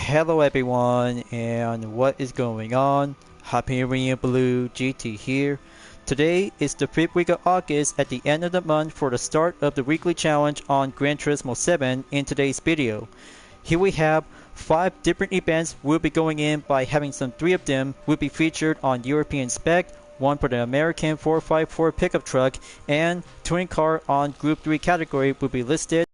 Hello everyone, and what is going on? Hyperion-Blue-GT here. Today is the 5th week of August at the end of the month for the start of the weekly challenge on Gran Turismo 7 in today's video. Here we have 5 different events we'll be going in by having 3 of them will be featured on European spec, 1 for the American 454 pickup truck, and touring car on Group 3 category will be listed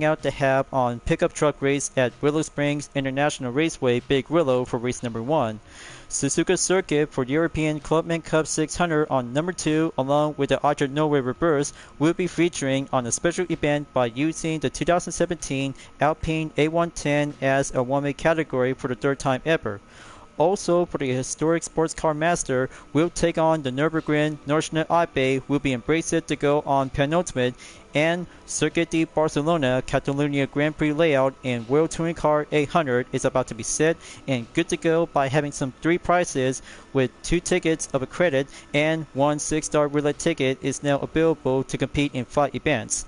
out to have on pickup truck race at Willow Springs International Raceway Big Willow for race number 1. Suzuka Circuit for European Clubman Cup 600 on number 2 along with the Archer Norway Reverse will be featuring on a special event by using the 2017 Alpine A110 as a one-way category for the 3rd time ever. Also, for the historic sports car master, will take on the Nürburgring Nordschleife Alpine will be embraced to go on penultimate, and Circuit de Barcelona Catalunya Grand Prix layout in World Touring Car 800 is about to be set and good to go by having 3 prizes with 2 tickets of a credit and 1 6-star roulette ticket is now available to compete in 5 events.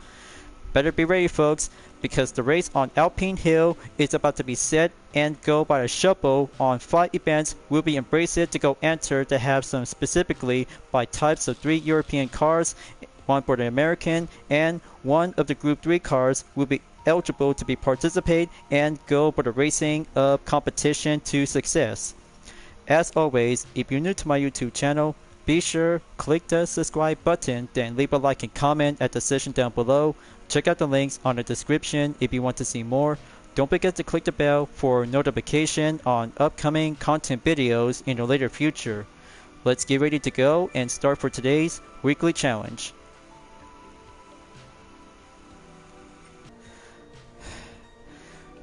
Better be ready folks, because the race on Alpine Hill is about to be set and go by a shuffle on 5 events will be embraced to go enter to have some specifically by types of 3 European cars, 1 for the American, and 1 of the Group 3 cars will be eligible to be participate and go for the racing of competition to success. As always, if you're new to my YouTube channel, be sure click the subscribe button, then leave a like and comment at the section down below. Check out the links on the description if you want to see more. Don't forget to click the bell for notification on upcoming content videos in the later future. Let's get ready to go and start for today's weekly challenge.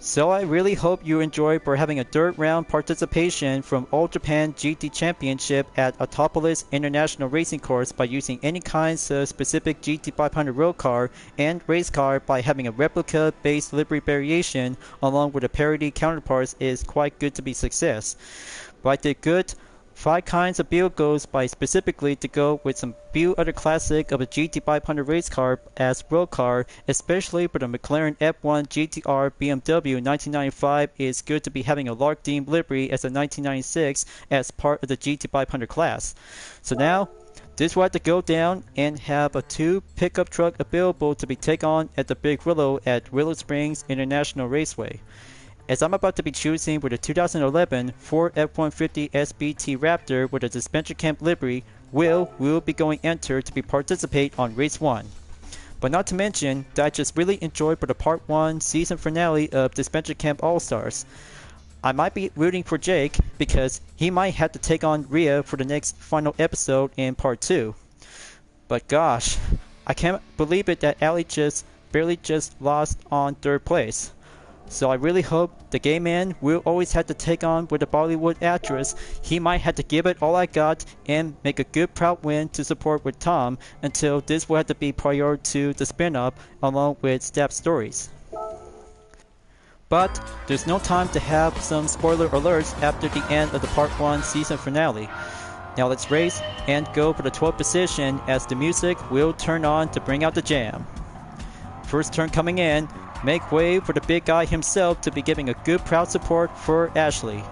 So I really hope you enjoy for having a 3rd round participation from All Japan GT Championship at Autopolis International Racing Course by using any kinds of specific GT500 road car and race car by having a replica based livery variation along with a parity counterparts is quite good to be success. But I did good 5 kinds of vehicles by specifically to go with some few other classic of a GT500 race car as road car, especially for the McLaren F1 GTR BMW 1995 is good to be having a Lark Dean livery as a 1996 as part of the GT500 class. So now, this will have to go down and have a 2 pickup truck available to be taken on at the Big Willow at Willow Springs International Raceway. As I'm about to be choosing with a 2011 Ford F-150 SBT Raptor with a dispenser camp livery, will be going enter to be participate on race 1. But not to mention that I just really enjoyed for the part 1 season finale of Dispenser Camp All-Stars. I might be rooting for Jake because he might have to take on Rhea for the next final episode in part 2. But gosh, I can't believe it that Ali barely lost on 3rd place. So I really hope the gay man will always have to take on with a Bollywood actress. He might have to give it all I got and make a good proud win to support with Tom until this will have to be prior to the spin-off along with Steph Stories. But there's no time to have some spoiler alerts after the end of the part 1 season finale. Now let's race and go for the 12th position as the music will turn on to bring out the jam. First turn coming in. Make way for the big guy himself to be giving a good proud support for Ashley.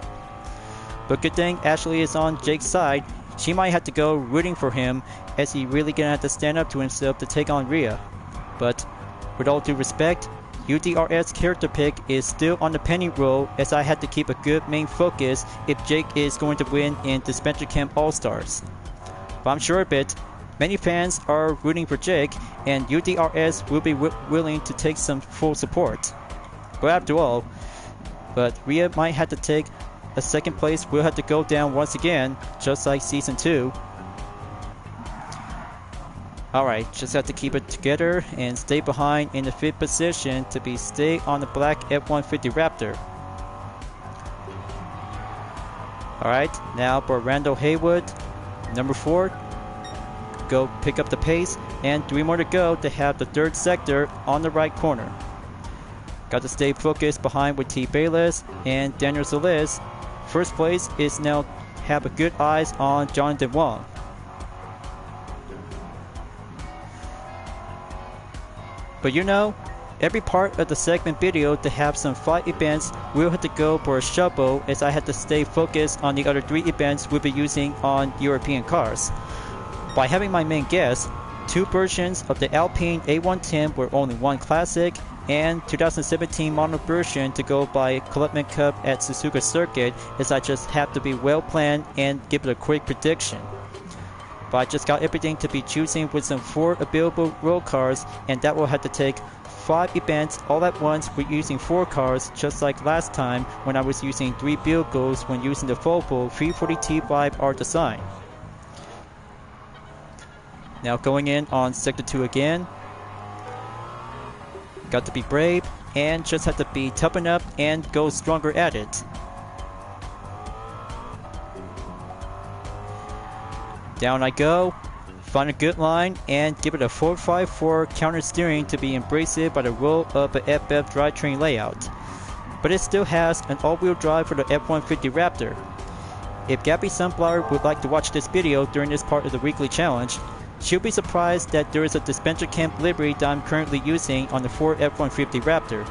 But good thing Ashley is on Jake's side. She might have to go rooting for him as he really gonna have to stand up to himself to take on Rhea. But with all due respect, UDRS character pick is still on the penny roll as I had to keep a good main focus if Jake is going to win in Dispenser Camp All-Stars. But I'm sure of it. Many fans are rooting for Jake, and UDRS will be willing to take some full support. But after all, Rhea might have to take a 2nd place, will have to go down once again, just like Season 2. Alright, just have to keep it together and stay behind in the 5th position to stay on the black F-150 Raptor. Alright, now for Randall Haywood, number 4. Go pick up the pace and 3 more to go to have the 3rd sector on the right corner. Got to stay focused behind with T. Bayless and Daniel Solis. 1st place is now have a good eyes on Jonathan Wong. But you know, Every part of the segment video to have some 5 events will have to go for a shuffle, as I had to stay focused on the other 3 events we'll be using on European cars. By having my main guest, 2 versions of the Alpine A110 were only 1 classic, and 2017 model version to go by Clubman Cup at Suzuka Circuit, as I just have to be well planned and give it a quick prediction. But I just got everything to be choosing with some 4 available road cars, and that will have to take 5 events all at once with using 4 cars, just like last time when I was using 3 vehicles when using the Volvo 340T5 R design. Now going in on Sector 2 again. Got to be brave and just have to be tough enough and go stronger at it. Down I go, find a good line and give it a 454 counter steering to be embraced by the roll of a FF drivetrain layout. But it still has an all-wheel drive for the F-150 Raptor. If Gabby Sunflower would like to watch this video during this part of the weekly challenge, she'll be surprised that there is a dispenser camp livery that I'm currently using on the Ford F-150 Raptor.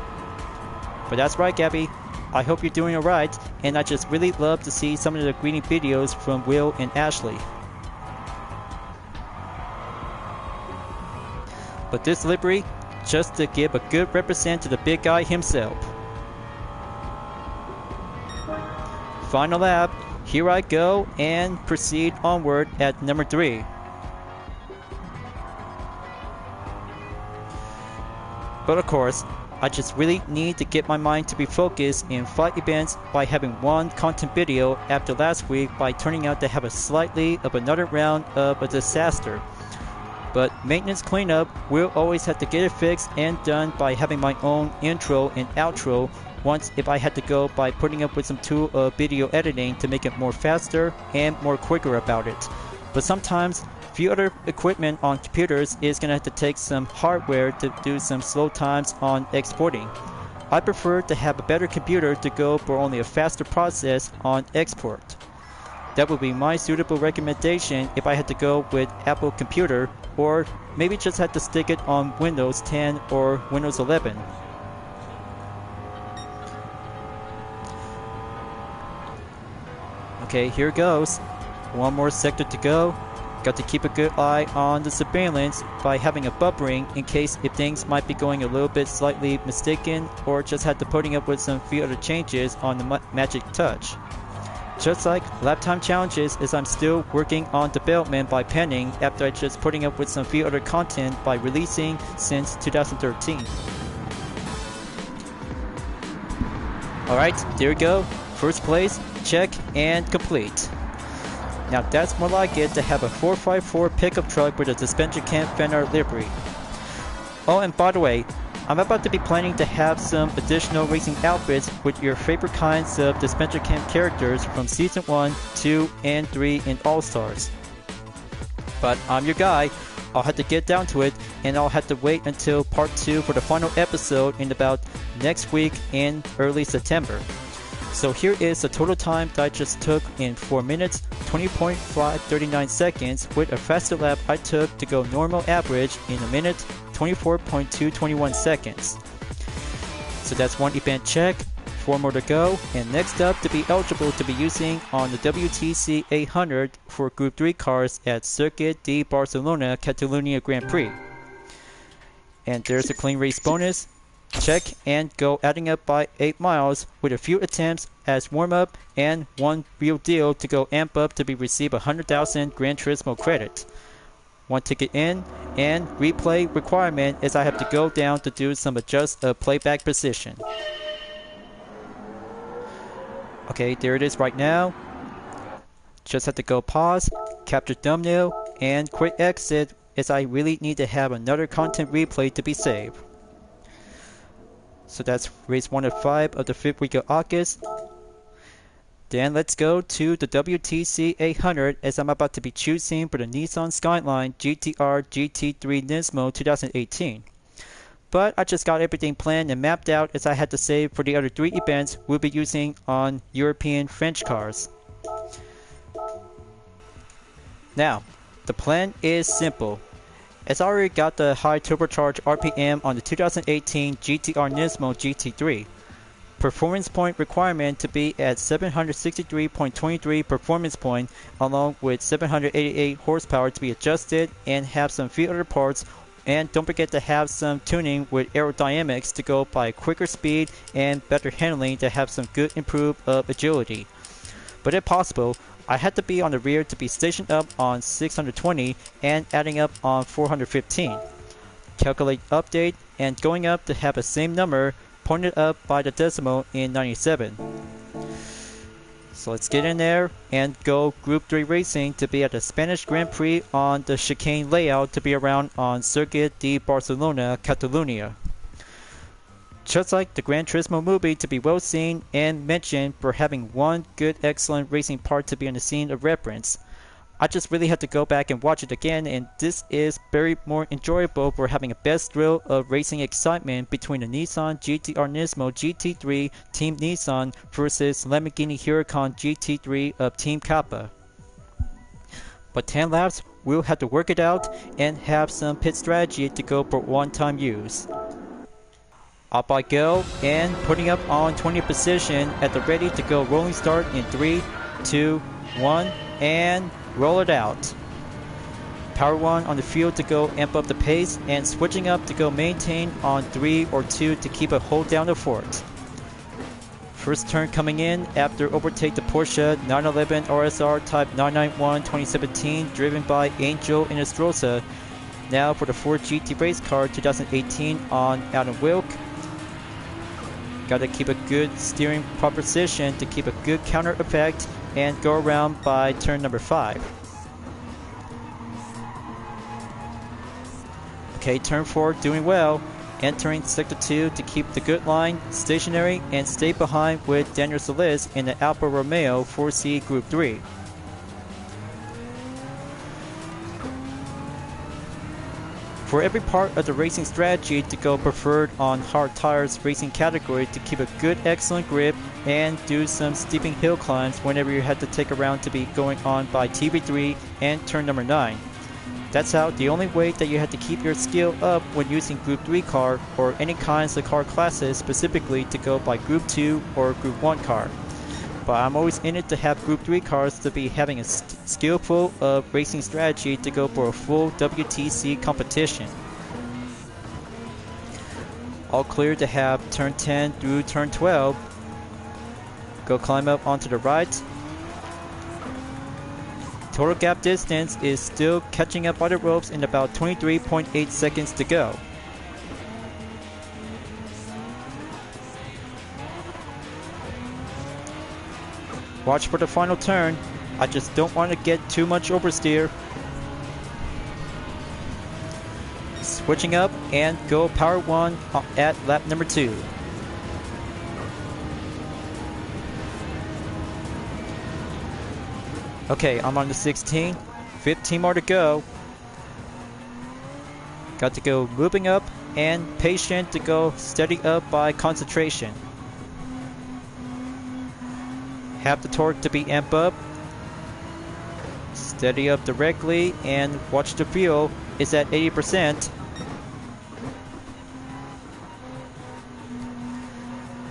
But that's right, Gabby. I hope you're doing alright, and I just really love to see some of the greeting videos from Will and Ashley. But this livery, just to give a good represent to the big guy himself. Final lap, here I go, and proceed onward at number 3. But of course, I just really need to get my mind to be focused in 5 events by having 1 content video after last week by turning out to have a slightly of another round of a disaster. But maintenance cleanup will always have to get it fixed and done by having my own intro and outro once if I had to go by putting up with some tool of video editing to make it more faster and more quicker about it. But sometimes few other equipment on computers is gonna have to take some hardware to do some slow times on exporting. I prefer to have a better computer to go for only a faster process on export. That would be my suitable recommendation if I had to go with Apple computer, or maybe just had to stick it on Windows 10 or Windows 11. Okay, here goes. 1 more sector to go. Got to keep a good eye on the surveillance by having a buffering in case if things might be going a little bit slightly mistaken, or just had to putting up with some few other changes on the Magic Touch. Just like lap time challenges, as I'm still working on development by penning after I just putting up with some few other content by releasing since 2013. Alright, there we go. First place, check and complete. Now that's more like it to have a 454 pickup truck with a dispenser camp Fender livery. Oh, and by the way, I'm about to be planning to have some additional racing outfits with your favorite kinds of dispenser camp characters from Season 1, 2, and 3 in All-Stars. But I'm your guy, I'll have to get down to it, and I'll have to wait until part 2 for the final episode in about next week in early September. So here is the total time that I just took in 4 minutes, 20.539 seconds, with a faster lap I took to go normal average in a minute, 24.221 seconds. So that's 1 event check, 4 more to go, and next up to be eligible to be using on the WTC 800 for Group 3 cars at Circuit de Barcelona Catalunya Grand Prix. And there's a clean race bonus. Check and go, adding up by 8 miles with a few attempts as warm-up and 1 real deal to go amp up to be receive 100,000 Gran Turismo credit. 1 ticket in and replay requirement as I have to go down to do some adjust of playback position. Okay, there it is right now. Just have to go pause, capture thumbnail, and quick exit as I really need to have another content replay to be saved. So that's race 1 of 5 of the 5th week of August. Then let's go to the WTC 800 as I'm about to be choosing for the Nissan Skyline GTR GT3 Nismo 2018. But I just got everything planned and mapped out as I had to save for the other 3 events we'll be using on European French cars. Now, the plan is simple. It's already got the high turbocharged RPM on the 2018 GTR Nismo GT3. Performance point requirement to be at 763.23 performance point along with 788 horsepower to be adjusted and have some few other parts, and don't forget to have some tuning with aerodynamics to go by quicker speed and better handling to have some good improved agility. But if possible, I had to be on the rear to be stationed up on 620 and adding up on 415. Calculate update and going up to have the same number pointed up by the decimal in 97. So let's get in there and go Group 3 racing to be at the Spanish Grand Prix on the chicane layout to be around on Circuit de Barcelona, Catalunya. Just like the Gran Turismo movie to be well seen and mentioned for having one good excellent racing part to be on the scene of reference. I just really had to go back and watch it again, and this is very more enjoyable for having a best thrill of racing excitement between the Nissan GTR Nismo GT3 Team Nissan versus Lamborghini Huracan GT3 of Team Kappa. But 10 laps, we'll have to work it out and have some pit strategy to go for one-time use. Up I go, and putting up on 20th position at the ready to go rolling start in 3, 2, 1, and roll it out. Power 1 on the field to go amp up the pace, and switching up to go maintain on 3 or 2 to keep a hold down the fort. First turn coming in after overtake the Porsche 911 RSR Type 991 2017 driven by Angel Inestrosa. Now for the Ford GT race car 2018 on Adam Wilk. Gotta keep a good steering position to keep a good counter effect and go around by turn number 5. Okay, turn 4 doing well. Entering sector 2 to keep the good line stationary and stay behind with Daniel Solis in the Alfa Romeo 4C Group 3. For every part of the racing strategy to go preferred on hard tires racing category to keep a good excellent grip and do some steeping hill climbs whenever you had to take a round to be going on by TV3 and turn number 9. That's how the only way that you had to keep your skill up when using Group 3 car or any kinds of car classes specifically to go by Group 2 or Group 1 car. But I'm always in it to have Group 3 cars to be having a skillful racing strategy to go for a full WTC competition. All clear to have turn 10 through turn 12. Go climb up onto the right. Total gap distance is still catching up by the ropes in about 23.8 seconds to go. Watch for the final turn. I just don't want to get too much oversteer. Switching up and go power 1 at lap number 2. Okay, I'm on the 16. 15 more to go. Got to go moving up and patient to go steady up by concentration. Have the torque to be amp up. Steady up directly and watch the fuel is at 80%.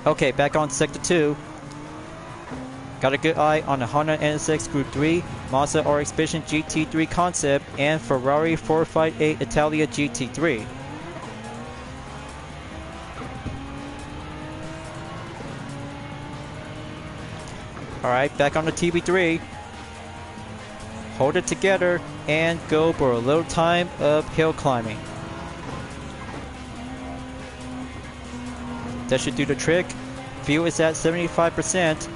Okay, back on sector 2. Got a good eye on the Honda NSX Group 3, Mazda RX Vision GT3 Concept, and Ferrari 458 Italia GT3. Alright, back on the TB3. Hold it together and go for a little time of hill climbing. That should do the trick. Fuel is at 75%.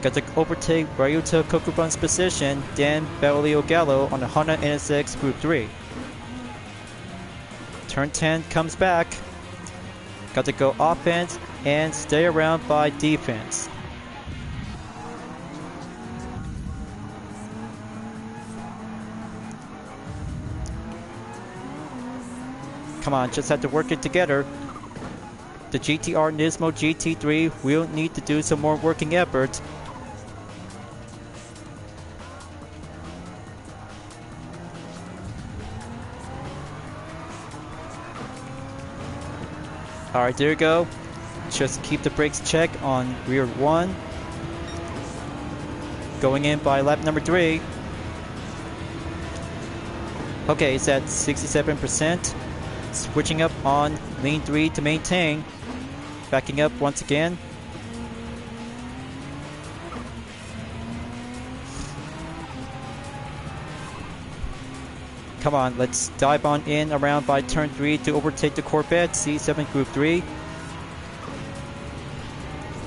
Got to overtake Ryuta Kokuban's position, then Basilio Gallo on the Honda NSX Group 3. Turn 10 comes back. Got to go offense and stay around by defense. Come on, just have to work it together. The GTR Nismo GT3 will need to do some more working effort. Alright, there you go. Just keep the brakes checked on rear 1. Going in by lap number 3. Okay, it's at 67%. Switching up on lane 3 to maintain. Backing up once again. Come on, let's dive on in around by turn 3 to overtake the Corvette C7 Group 3.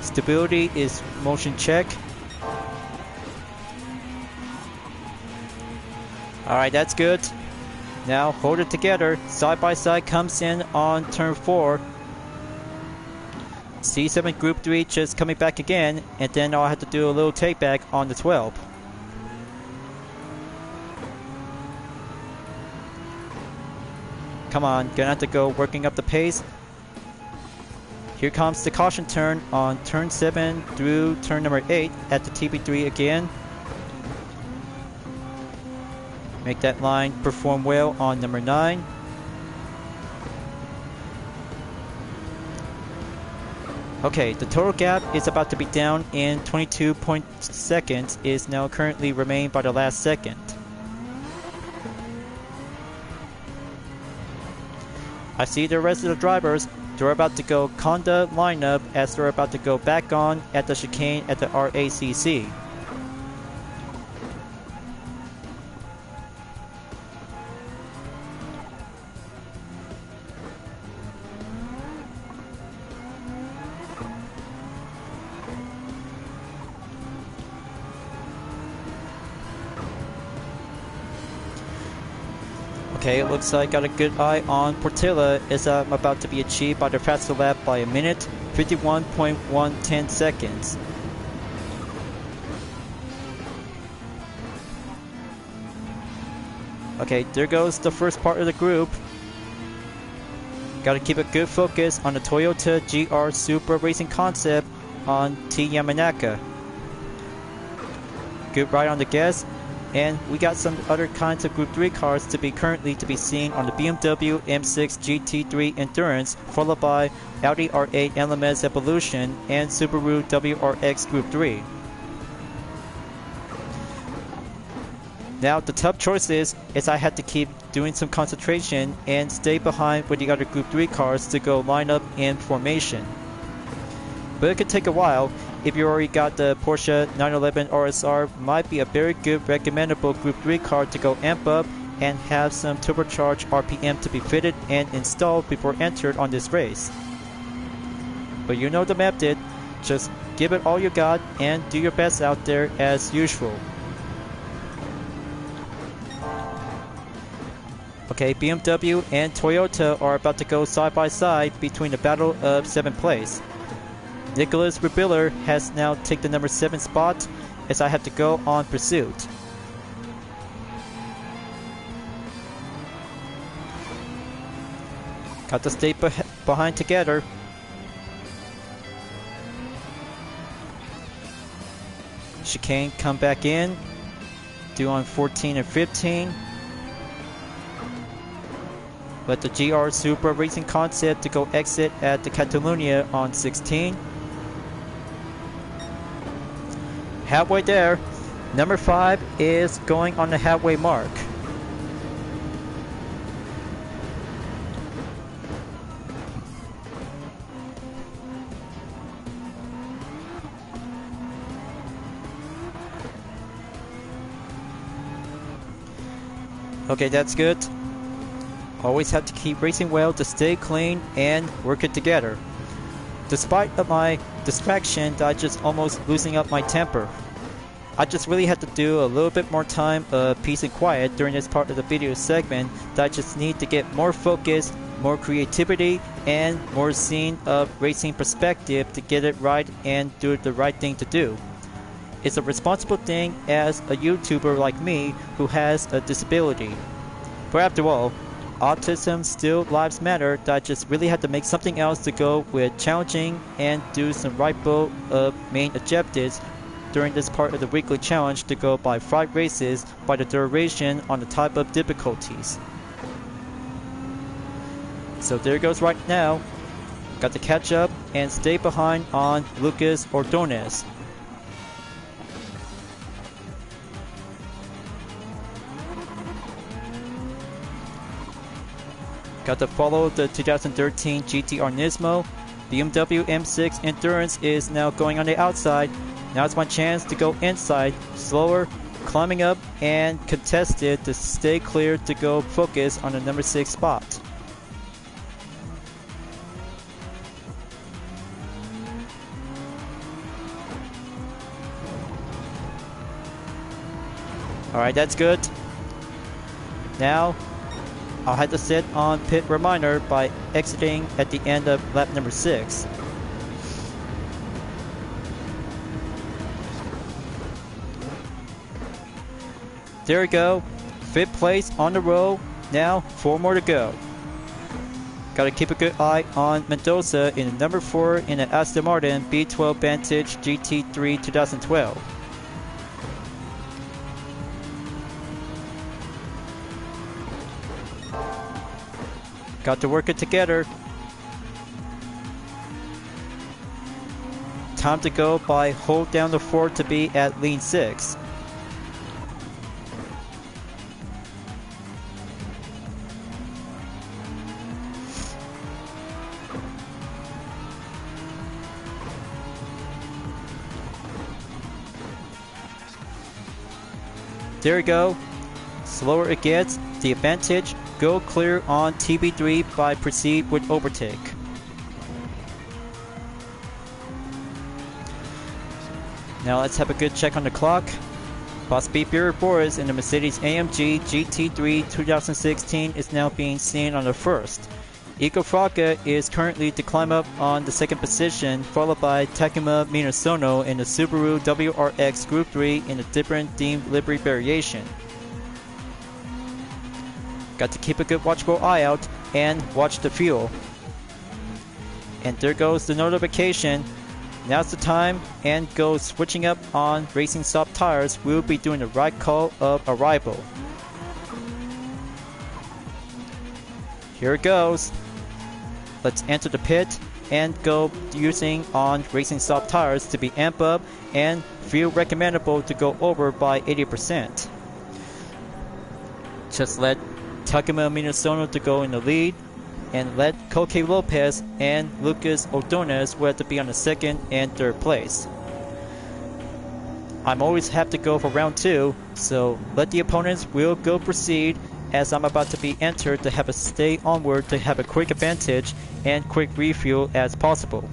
Stability is motion check. Alright, that's good. Now hold it together. Side by side comes in on turn 4. C7 Group 3 just coming back again, and then I'll have to do a little take back on the 12. Come on, gonna have to go working up the pace. Here comes the caution turn on turn 7 through turn number 8 at the TB3 again. Make that line perform well on number 9. Okay, the total gap is about to be down in 22 seconds, is now currently remained by the last second. I see the rest of the drivers, they're about to go Conda lineup as they're about to go back on at the chicane at the RACC. Okay, it looks like I got a good eye on Portilla as I'm about to be achieved by the faster lap by a minute, 51.110 seconds. Okay, there goes the first part of the group. Gotta keep a good focus on the Toyota GR Supra Racing Concept on T Yamanaka. Good ride on the gas. And we got some other kinds of Group 3 cars to be seen on the BMW M6 GT3 Endurance, followed by Audi R8 LMS Evolution and Subaru WRX Group 3. Now the tough choice is I had to keep doing some concentration and stay behind with the other Group 3 cars to go line up in formation. But it could take a while. If you already got the Porsche 911 RSR, might be a very good recommendable Group 3 car to go amp up and have some turbocharged RPM to be fitted and installed before entered on this race. But you know the method, just give it all you got and do your best out there as usual. Okay, BMW and Toyota are about to go side by side between the battle of 7th place. Nicholas Rebiller has now taken the number 7 spot as I have to go on pursuit. Got to stay behind together. Chicane come back in. Do on 14 and 15. Let the GR Supra Racing Concept to go exit at the Catalunya on 16. Halfway there, number 5 is going on the halfway mark. Okay, that's good. Always have to keep racing well to stay clean and work it together. Despite of my distraction, I just almost losing up my temper. I just really had to do a little bit more time of peace and quiet during this part of the video segment that I just need to get more focus, more creativity, and more scene of racing perspective to get it right and do the right thing to do. It's a responsible thing as a YouTuber like me who has a disability. But after all, autism still lives matter, that I just really had to make something else to go with challenging and do some right boat of main objectives during this part of the weekly challenge to go by 5 races by the duration on the type of difficulties. So there goes right now. Got to catch up and stay behind on Lucas Ordonez. Got to follow the 2013 GT Nismo. BMW M6 Endurance is now going on the outside. Now it's my chance to go inside, slower, climbing up, and contested to stay clear to go focus on the number 6 spot. Alright, that's good. Now, I'll have to set on pit reminder by exiting at the end of lap number 6. There we go. 5th place on the row. Now 4 more to go. Gotta keep a good eye on Mendoza in the number 4 in the Aston Martin B12 Vantage GT3 2012. Got to work it together. Time to go by hold down the 4 to be at lean 6. There we go. Slower it gets. The advantage. Go clear on TB3 by proceed with overtake. Now let's have a good check on the clock. Boss Beat Beer Boris in the Mercedes AMG GT3 2016 is now being seen on the 1st. Iko Fraka is currently to climb up on the 2nd position, followed by Takuma Minasono in the Subaru WRX Group 3 in a different themed livery variation. Got to keep a good watchful eye out and watch the fuel. And there goes the notification. Now's the time and go switching up on racing soft tires. We'll be doing the right call of arrival. Here it goes. Let's enter the pit and go using on racing soft tires to be amp up and feel recommendable to go over by 80%. Just let Takuma Minasono to go in the lead, and let Koke Lopez and Lucas Ordonez will have to be on the 2nd and 3rd place. I'm always have to go for round 2, so let the opponents will go proceed as I'm about to be entered to have a stay onward to have a quick advantage and quick refuel as possible.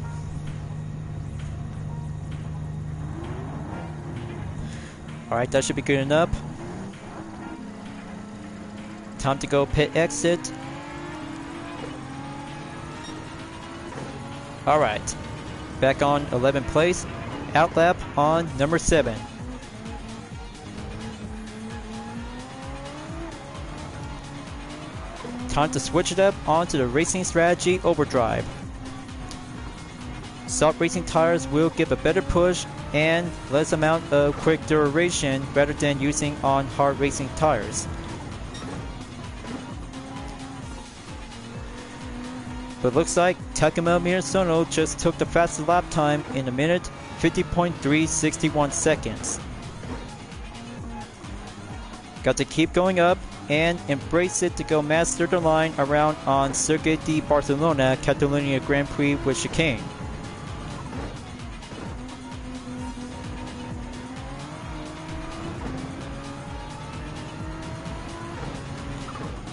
Alright, that should be good enough. Time to go pit exit. Alright, back on 11th place, outlap on number 7. Time to switch it up onto the Racing Strategy Overdrive. Soft racing tires will give a better push and less amount of quick duration rather than using on hard racing tires. But looks like Takuma Minasono just took the fastest lap time in a minute, 50.361 seconds. Got to keep going up and embrace it to go master the line around on Circuit de Barcelona Catalunya Grand Prix with chicane.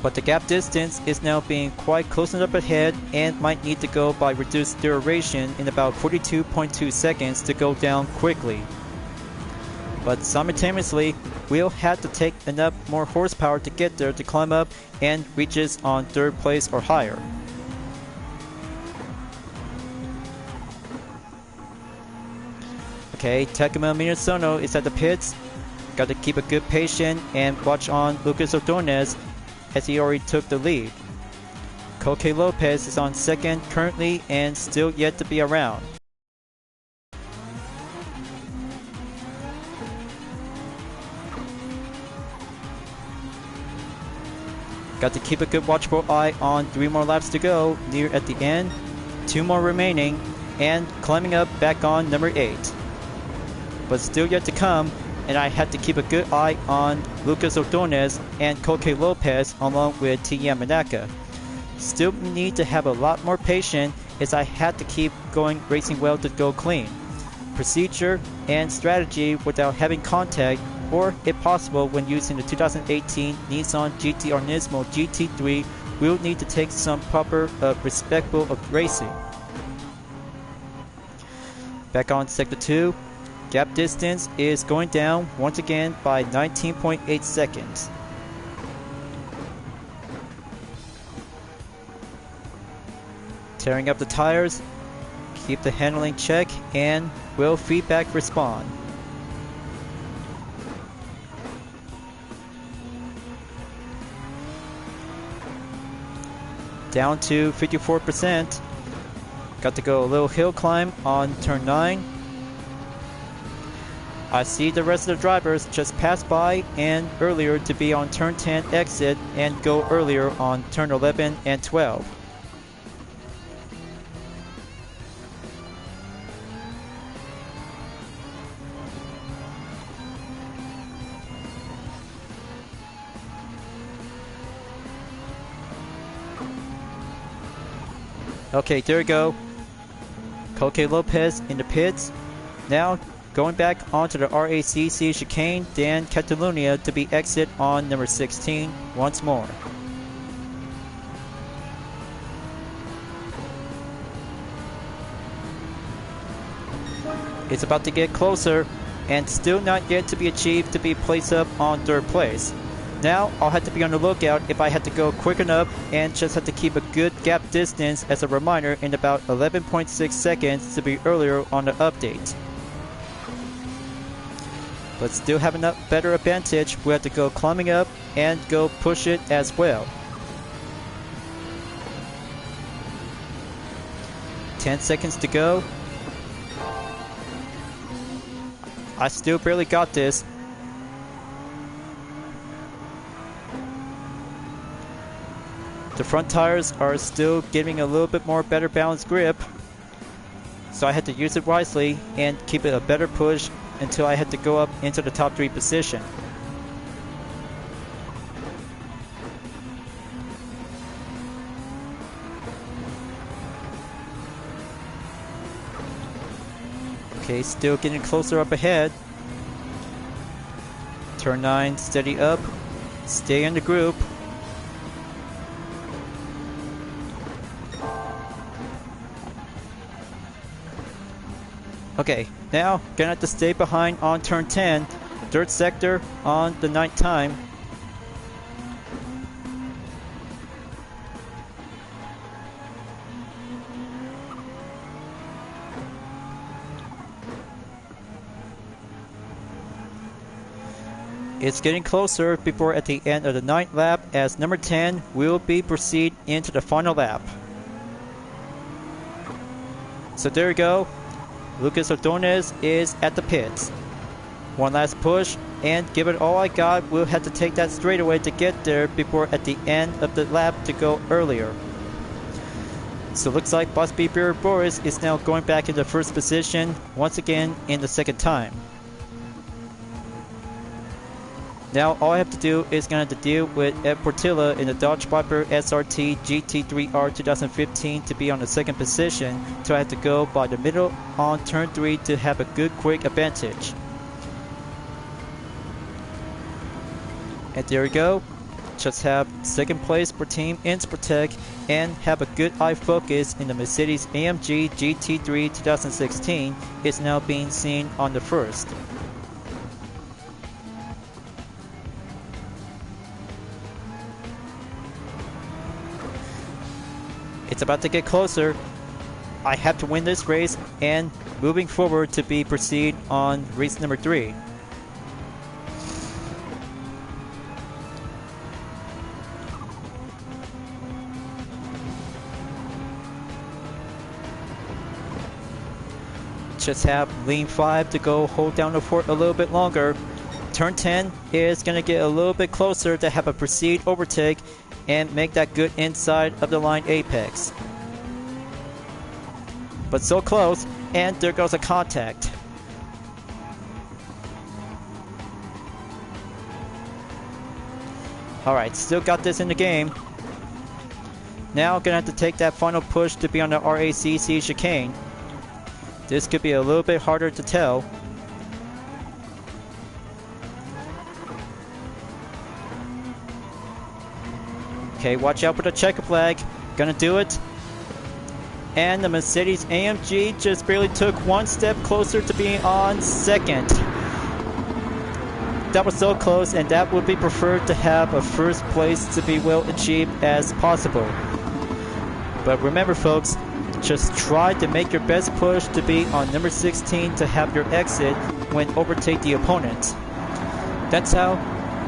But the gap distance is now being quite close enough ahead and might need to go by reduced duration in about 42.2 seconds to go down quickly. But simultaneously, we'll have to take enough more horsepower to get there to climb up and reaches on 3rd place or higher. Okay, Takuma Minasono is at the pits. Got to keep a good patience and watch on Lucas Ordonez as he already took the lead. Koke Lopez is on 2nd currently and still yet to be around. Got to keep a good watchful eye on 3 more laps to go near at the end. 2 more remaining, and climbing up back on number 8. But still yet to come, and I had to keep a good eye on Lucas Ordonez and Koke Lopez along with T. Yamanaka. Still need to have a lot more patience as I had to keep going racing well to go clean. Procedure and strategy without having contact, or if possible when using the 2018 Nissan GT Nismo GT3, we'll need to take some proper respectful of racing. Back on sector 2, gap distance is going down once again by 19.8 seconds. Tearing up the tires, keep the handling check, and will feedback respond. Down to 54%. Got to go a little hill climb on turn 9. I see the rest of the drivers just pass by and earlier to be on turn 10 exit and go earlier on turn 11 and 12. Okay, there we go. Koke Lopez in the pits. Now going back onto the RACC chicane, Dan Catalunya to be exit on number 16 once more. It's about to get closer and still not yet to be achieved to be placed up on 3rd place. Now I'll have to be on the lookout if I had to go quick enough and just have to keep a good gap distance as a reminder in about 11.6 seconds to be earlier on the update. But still having a better advantage, we have to go climbing up and go push it as well. 10 seconds to go. I still barely got this. The front tires are still giving a little bit more better balanced grip, so I had to use it wisely and keep it a better push until I had to go up into the top 3 position. Okay, still getting closer up ahead. Turn 9, steady up, stay in the group. Okay, now gonna have to stay behind on turn 10, 3rd sector on the 9th time. It's getting closer before at the end of the 9th lap as number 10 will be proceed into the final lap. So there you go. Lucas Ordonez is at the pits. One last push and give it all I got. We'll have to take that straightaway to get there before at the end of the lap to go earlier. So looks like Boss Beeper Boris is now going back into 1st position once again in the 2nd time. Now all I have to do is going to deal with Ed Portilla in the Dodge Viper SRT GT3R 2015 to be on the 2nd position, so I have to go by the middle on turn 3 to have a good quick advantage. And there we go. Just have 2nd place for Team Insportec and have a good eye focus in the Mercedes AMG GT3 2016 is now being seen on the 1st. It's about to get closer. I have to win this race and moving forward to be proceed on race number 3. Just have lean 5 to go hold down the fort a little bit longer. Turn 10 is going to get a little bit closer to have a proceed overtake and make that good inside of the line apex. but so close, and there goes a contact. Alright, still got this in the game. Now gonna have to take that final push to be on the RACC chicane. This could be a little bit harder to tell. Okay, watch out for the checker flag. Gonna do it. And the Mercedes AMG just barely took one step closer to being on second. That was so close, and that would be preferred to have a first place to be well achieved as possible. But remember folks, just try to make your best push to be on number 16 to have your exit when overtake the opponent. That's how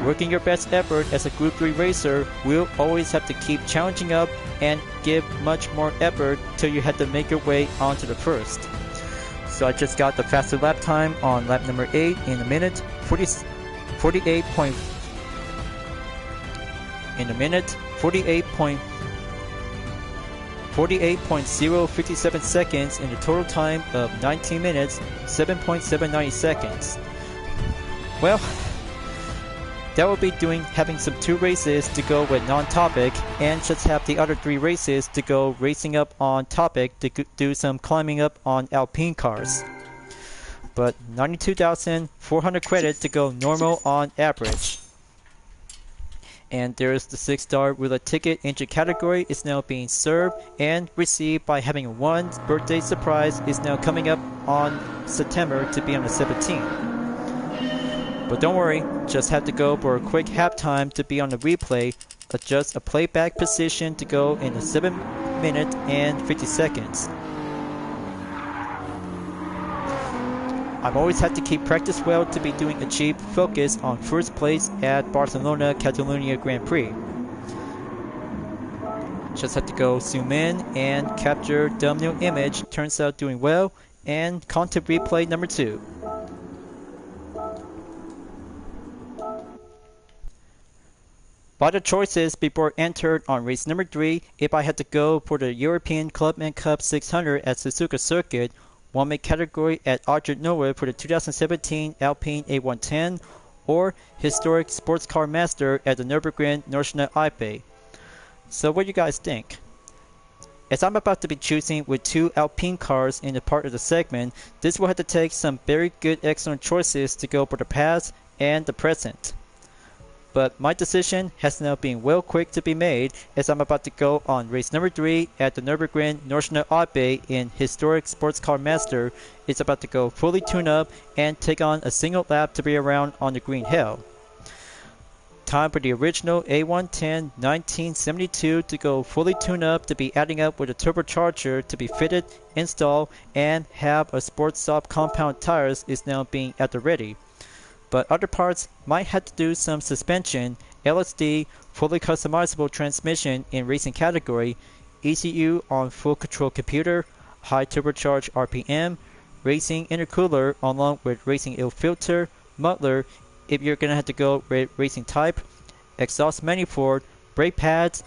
working your best effort as a Group 3 racer will always have to keep challenging up and give much more effort till you have to make your way onto the first. So I just got the faster lap time on lap number 8 in a minute 48.057 seconds in a total time of 19 minutes 7.790 seconds. Well, that will be having some 2 races to go with non-topic, and just have the other 3 races to go racing up on topic to do some climbing up on Alpine cars. But 92,400 credit to go normal on average. And there's the 6-star roulette ticket engine category is now being served and received by having one birthday surprise is now coming up on September to be on the 17th. But don't worry, just have to go for a quick halftime to be on the replay, adjust a playback position to go in a 7 minute and 50 seconds. I've always had to keep practice well to be doing achieve focus on first place at Barcelona Catalunya Grand Prix. Just have to go zoom in and capture thumbnail image, turns out doing well, and content replay number 2. By the choices before entered on race number 3, if I had to go for the European Clubman Cup 600 at Suzuka Circuit, 1 category at Archer Norwood for the 2017 Alpine A110, or Historic Sports Car Master at the Nürburgring National IP. So what do you guys think? As I'm about to be choosing with 2 Alpine cars in the part of the segment, this will have to take some very good excellent choices to go for the past and the present. But my decision has now been well quick to be made, as I'm about to go on race number 3 at the Nürburgring National IP in Historic Sports Car Master. It's about to go fully tune up and take on a single lap to be around on the green hill. Time for the original A110 1972 to go fully tune up to be adding up with a turbocharger to be fitted, installed, and have a sports soft compound tires is now being at the ready. But other parts might have to do some suspension, LSD, fully customizable transmission in racing category, ECU on full control computer, high turbocharged RPM, racing intercooler along with racing ill filter, muffler if you're gonna have to go with racing type, exhaust manifold, brake pads,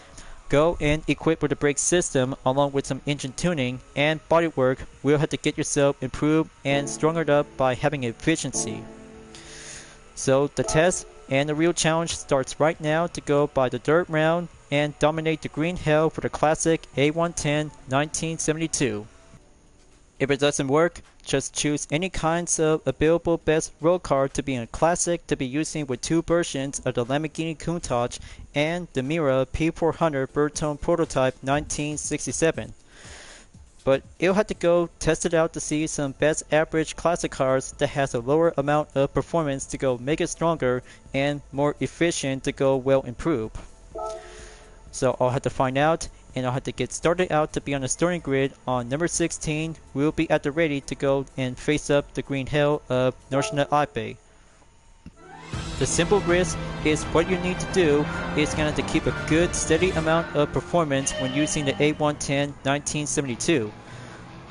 go and equip with a brake system along with some engine tuning, and bodywork will have to get yourself improved and stronger up by having efficiency. So the test and the real challenge starts right now to go by the dirt round and dominate the green hell for the classic A110 1972. If it doesn't work, just choose any kinds of available best road car to be in a classic to be using with 2 versions of the Lamborghini Countach and the Mira P400 Bertone prototype 1967. But you'll have to go test it out to see some best average classic cars that has a lower amount of performance to go make it stronger and more efficient to go well improve. So I'll have to find out, and I'll have to get started out to be on the starting grid on number 16. We'll be at the ready to go and face up the green hell of National IP. The simple risk is what you need to do is going to keep a good steady amount of performance when using the A110 1972.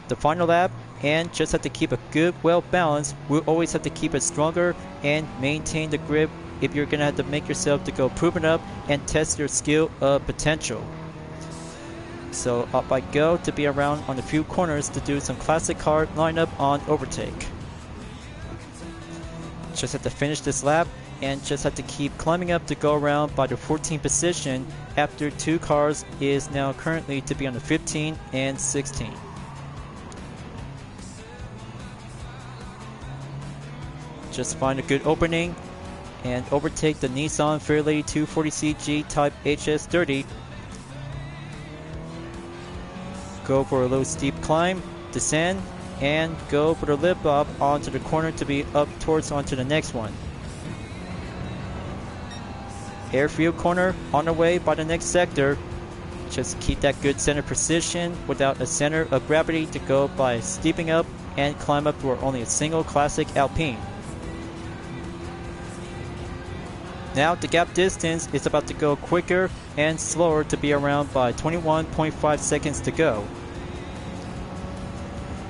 The final lap and just have to keep a good well balance. We'll always have to keep it stronger and maintain the grip if you're going to have to make yourself to go proven up and test your skill of potential. So up I go to be around on a few corners to do some classic car lineup on overtake. Just have to finish this lap and just have to keep climbing up to go around by the 14th position after two cars is now currently to be on the 15 and 16. Just find a good opening and overtake the Nissan Fairlady 240cg Type HS30. Go for a little steep climb, descend, and go for the lip up onto the corner to be up towards onto the next one. Airfield corner on the way by the next sector. Just keep that good center position without a center of gravity to go by steeping up and climb up for only a single classic Alpine. Now the gap distance is about to go quicker and slower to be around by 21.5 seconds to go.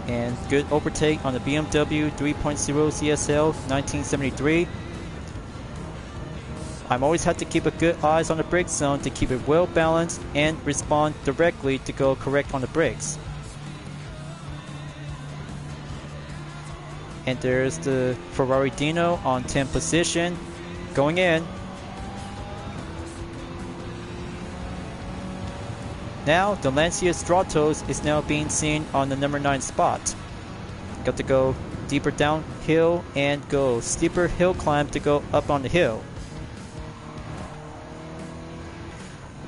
And good overtake on the BMW 3.0 CSL 1973. I'm always had to keep a good eyes on the brake zone to keep it well balanced and respond directly to go correct on the brakes. And there's the Ferrari Dino on 10th position, going in. Now the Lancia Stratos is now being seen on the number 9 spot. Got to go deeper downhill and go steeper hill climb to go up on the hill.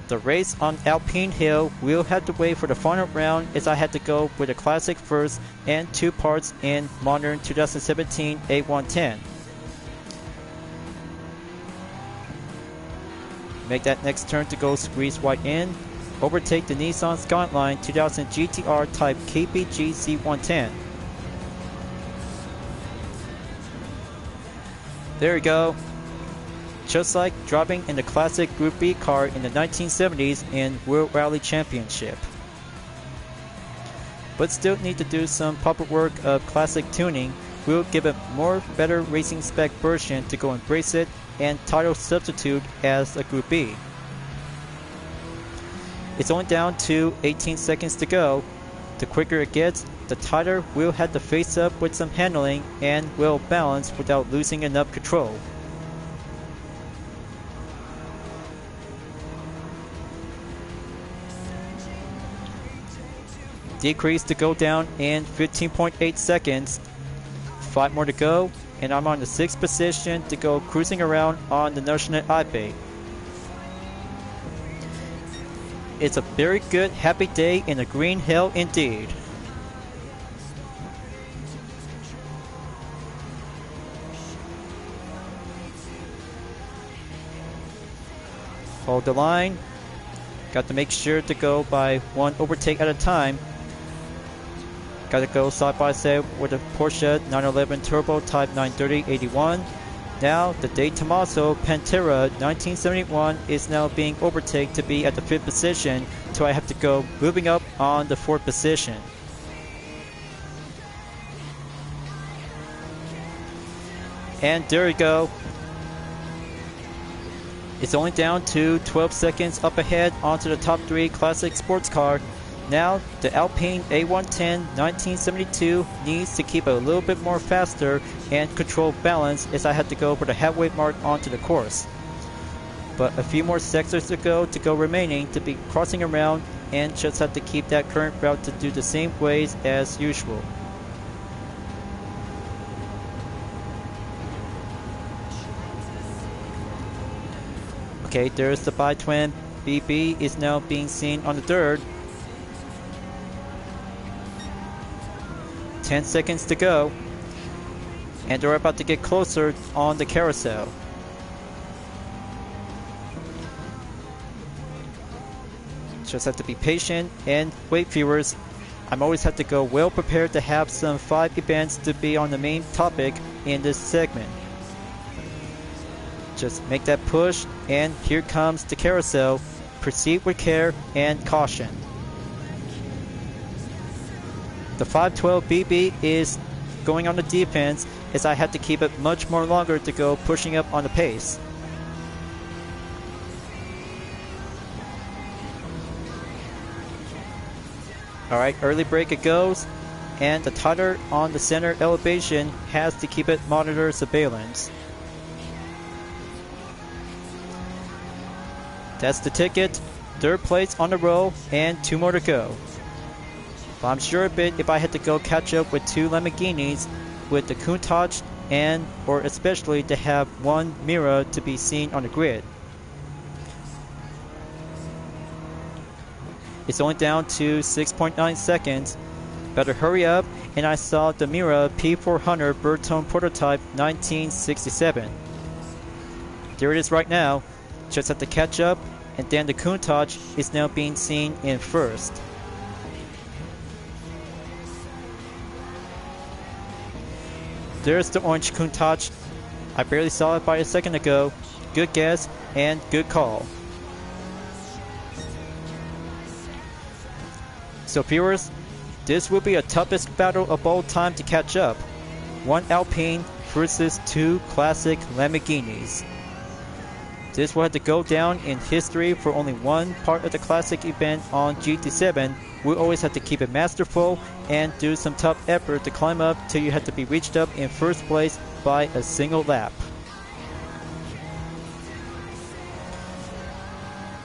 The race on Alpine Hill will have to wait for the final round as I had to go with a classic first and 2 parts in modern 2017 A110. Make that next turn to go squeeze right in. Overtake the Nissan Skyline 2000 GTR Type KPG C110. There you go. Just like driving in the classic Group B car in the 1970s in World Rally Championship. But still need to do some proper work of classic tuning. We'll give it more better racing spec version to go embrace it and title substitute as a Group B. It's only down to 18 seconds to go. The quicker it gets, the tighter we'll have to face up with some handling and will balance without losing enough control. Decrease to go down in 15.8 seconds. 5 more to go, and I'm on the 6th position to go cruising around on the National Hyperion. It's a very good, happy day in the green hill indeed. Hold the line. Got to make sure to go by one overtake at a time. Got to go side by side with the Porsche 911 Turbo Type 930-81. Now the De Tomaso Pantera 1971 is now being overtaken to be at the 5th position, so I have to go moving up on the 4th position. And there you go. It's only down to 12 seconds up ahead onto the top 3 classic sports car. Now the Alpine A110 1972 needs to keep a little bit more faster and control balance as I had to go for the halfway mark onto the course. But a few more sectors to go remaining to be crossing around, and just have to keep that current route to do the same ways as usual. Okay, there's the bi-twin. BB is now being seen on the 3rd. 10 seconds to go, and they're about to get closer on the carousel. Just have to be patient and wait, viewers. I'm always have to go well prepared to have some 5 events to be on the main topic in this segment. Just make that push, and here comes the carousel. Proceed with care and caution. The 512 BB is going on the defense as I had to keep it much more longer to go pushing up on the pace. Alright, early brake it goes, and the tire on the center elevation has to keep it monitor surveillance. That's the ticket, 3rd place on the roll, and 2 more to go. But I'm sure a bit if I had to go catch up with 2 Lamborghinis with the Countach and or especially to have 1 mirror to be seen on the grid. It's only down to 6.9 seconds. Better hurry up, and I saw the Mira P400 Bertone prototype 1967. There it is right now. Just have to catch up, and then the Countach is now being seen in 1st. There's the orange Countach. I barely saw it by a second ago. Good guess and good call. So viewers, this will be a toughest battle of all time to catch up. 1 Alpine versus 2 classic Lamborghinis. This will have to go down in history for only one part of the classic event on GT7. We always have to keep it masterful and do some tough effort to climb up till you have to be reached up in 1st place by a single lap.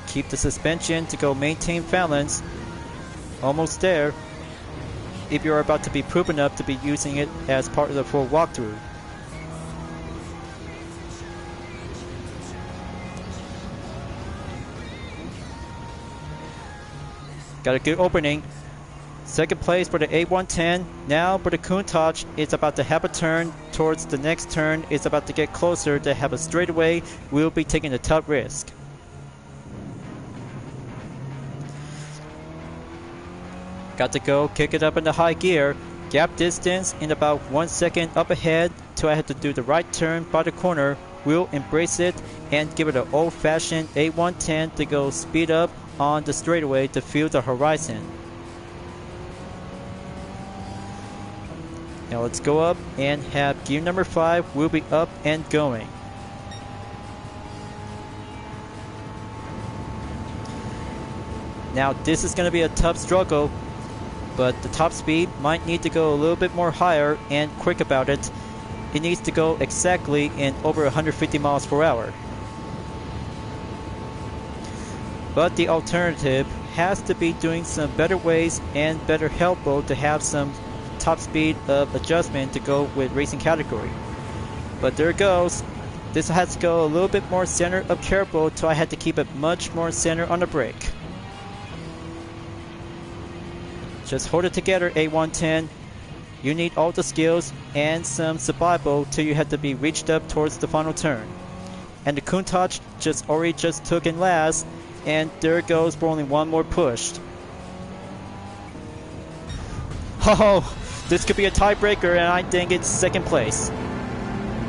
Keep the suspension to go maintain balance. Almost there. If you're about to be proven up to be using it as part of the full walkthrough. Got a good opening. 2nd place for the A110. Now for the Countach, it's about to have a turn. Towards the next turn, it's about to get closer to have a straightaway. We'll be taking a tough risk. Got to go kick it up in the high gear. Gap distance in about 1 second up ahead till I have to do the right turn by the corner. We'll embrace it and give it an old-fashioned A110 to go speed up on the straightaway to feel the horizon. Now let's go up and have gear number 5 will be up and going. Now this is going to be a tough struggle, but the top speed might need to go a little bit more higher and quick about it. It needs to go exactly in over 150 miles per hour. But the alternative has to be doing some better ways and better helpful to have some top speed of adjustment to go with racing category. But there it goes. This has to go a little bit more center up careful till I had to keep it much more center on the brake. Just hold it together, A110. You need all the skills and some survival till you have to be reached up towards the final turn. And the Countach already took in last, and there it goes for only 1 more push. Oh, this could be a tiebreaker, and I think it's 2nd place.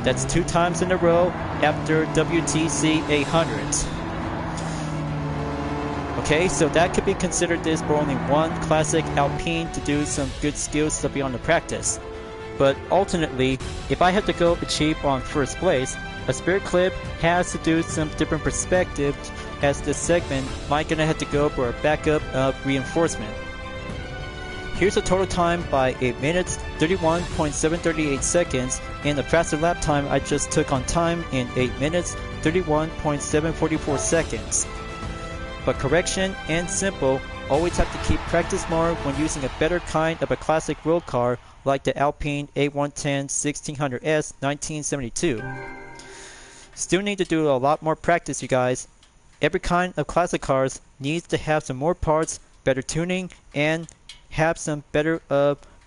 That's 2 times in a row after WTC 800. Okay, so that could be considered this for only 1 classic Alpine to do some good skills to be on the practice. But ultimately, if I had to go achieve on 1st place, a Spirit Clip has to do some different perspectives, as this segment might gonna have to go for a backup of reinforcement. Here's the total time by 8 minutes, 31.738 seconds, and the faster lap time I just took on time in 8 minutes, 31.744 seconds. But correction and simple, always have to keep practice more when using a better kind of a classic road car like the Alpine A110 1600S 1972. Still need to do a lot more practice, you guys. Every kind of classic cars needs to have some more parts, better tuning, and have some better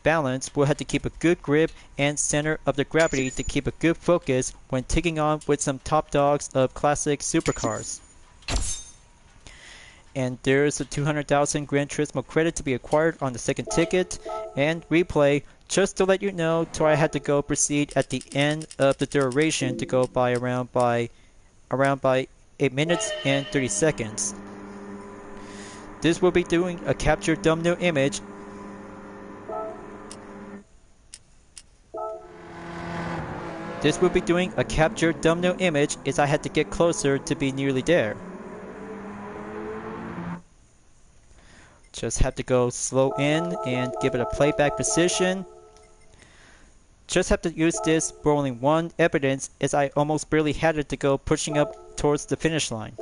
balance. We'll have to keep a good grip and center of the gravity to keep a good focus when taking on with some top dogs of classic supercars. And there's a 200,000 Gran Turismo credit to be acquired on the 2nd ticket. And replay, just to let you know, till I had to go proceed at the end of the duration to go by around by 8 minutes and 30 seconds. This will be doing a capture thumbnail image. This will be doing a capture thumbnail image as I had to get closer to be nearly there. Just have to go slow in and give it a playback position. Just have to use this for only one evidence, as I almost barely had it to go pushing up towards the finish line.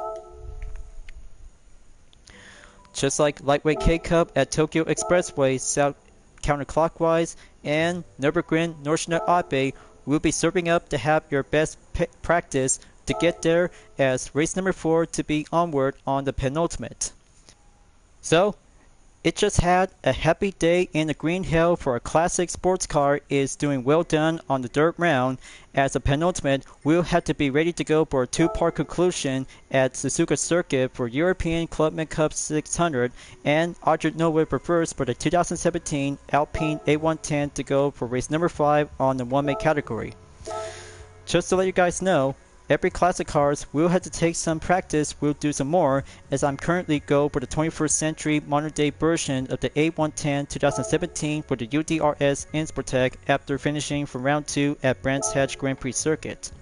Just like lightweight K-Cup at Tokyo Expressway south counterclockwise, and Nürburgring Nordschleife Ape will be serving up to have your best practice to get there as race number 4 to be onward on the penultimate. So, it just had a happy day in the green hill for a classic sports car is doing well done on the dirt round. As a penultimate, we'll have to be ready to go for a two-part conclusion at Suzuka Circuit for European Clubman Cup 600 and Audrey Nowhere prefers for the 2017 Alpine A110 to go for race number 5 on the one-make category. Just to let you guys know, every classic cars will have to take some practice, we'll do some more, as I'm currently go for the 21st century modern day version of the A110 2017 for the UDRS in Sportec after finishing from round 2 at Brands Hatch Grand Prix circuit.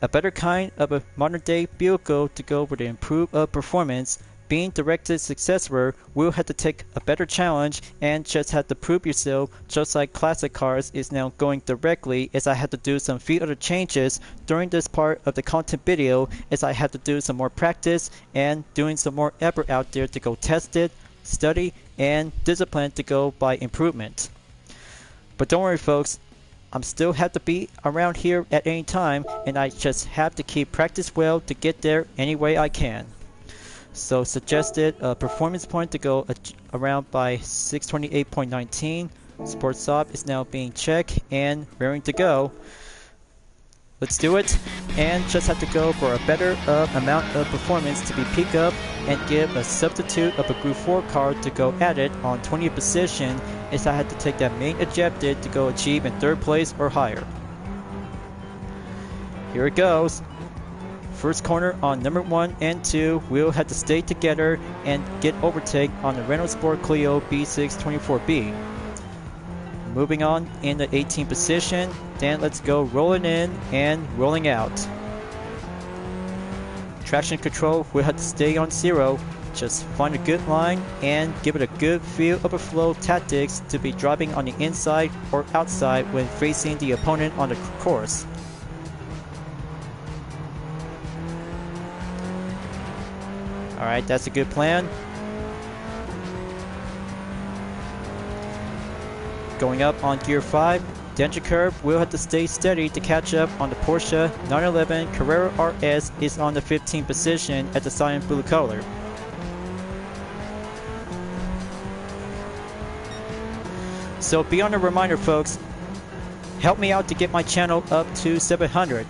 A better kind of a modern day vehicle to go for the improved performance, being directed successor will have to take a better challenge and just have to prove yourself, just like classic cars is now going directly, as I had to do some few other changes during this part of the content video, as I had to do some more practice and doing some more effort out there to go test it, study, and discipline to go by improvement. But don't worry folks, I'm still have to be around here at any time, and I just have to keep practice well to get there any way I can. So suggested performance point to go around by 628.19. Sports Op is now being checked and raring to go. Let's do it, and just have to go for a better amount of performance to be peak up and give a substitute of a Group 4 car to go at it on 20th position, as I had to take that main objective to go achieve in 3rd place or higher. Here it goes. First corner on number 1 and 2 will have to stay together and get overtake on the Renault Sport Clio B624B. Moving on in the 18th position, then let's go rolling in and rolling out. Traction control will have to stay on 0, just find a good line and give it a good feel of a flow tactics to be driving on the inside or outside when facing the opponent on the course. Alright, that's a good plan. Going up on gear 5, danger curve will have to stay steady to catch up on the Porsche 911 Carrera RS is on the 15th position at the cyan blue color. So be on a reminder folks, help me out to get my channel up to 700.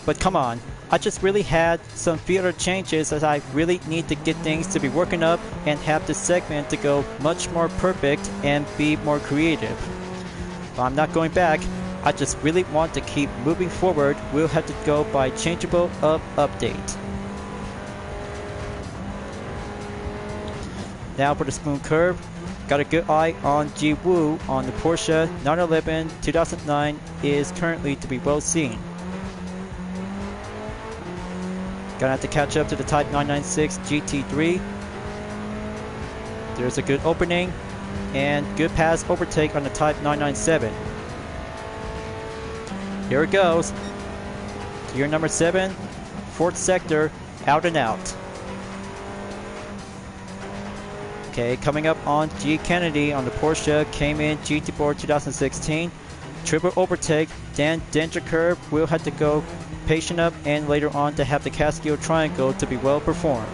But come on, I just really had some few other changes as I really need to get things to be working up and have this segment to go much more perfect and be more creative. But I'm not going back, I just really want to keep moving forward. We'll have to go by changeable of update. Now for the spoon curve, got a good eye on Ji Woo on the Porsche 911 2009 is currently to be well seen. Gonna have to catch up to the Type 996 GT3. There's a good opening and good pass overtake on the Type 997. Here it goes. Gear number 7, 4th sector, out and out. Okay, coming up on G Kennedy on the Porsche Cayman GT4 2016. Triple overtake, then danger curve will have to go patient up and later on to have the Castillo triangle to be well performed.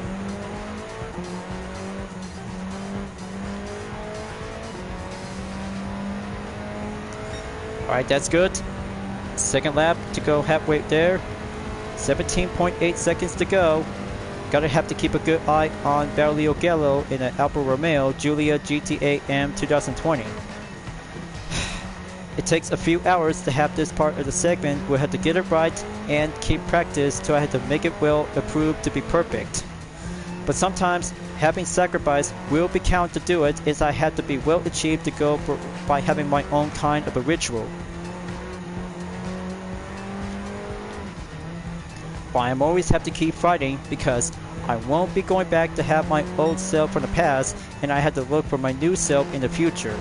Alright, that's good. Second lap to go halfway there. 17.8 seconds to go. Gotta have to keep a good eye on Barrio Gallo in an Alfa Romeo Giulia GTA M 2020. It takes a few hours to have this part of the segment. We'll have to get it right and keep practice till I have to make it well approved to be perfect. But sometimes having sacrifice will be counted to do it, as I had to be well achieved to go for by having my own kind of a ritual. but I always have to keep fighting because I won't be going back to have my old self from the past, and I had to look for my new self in the future.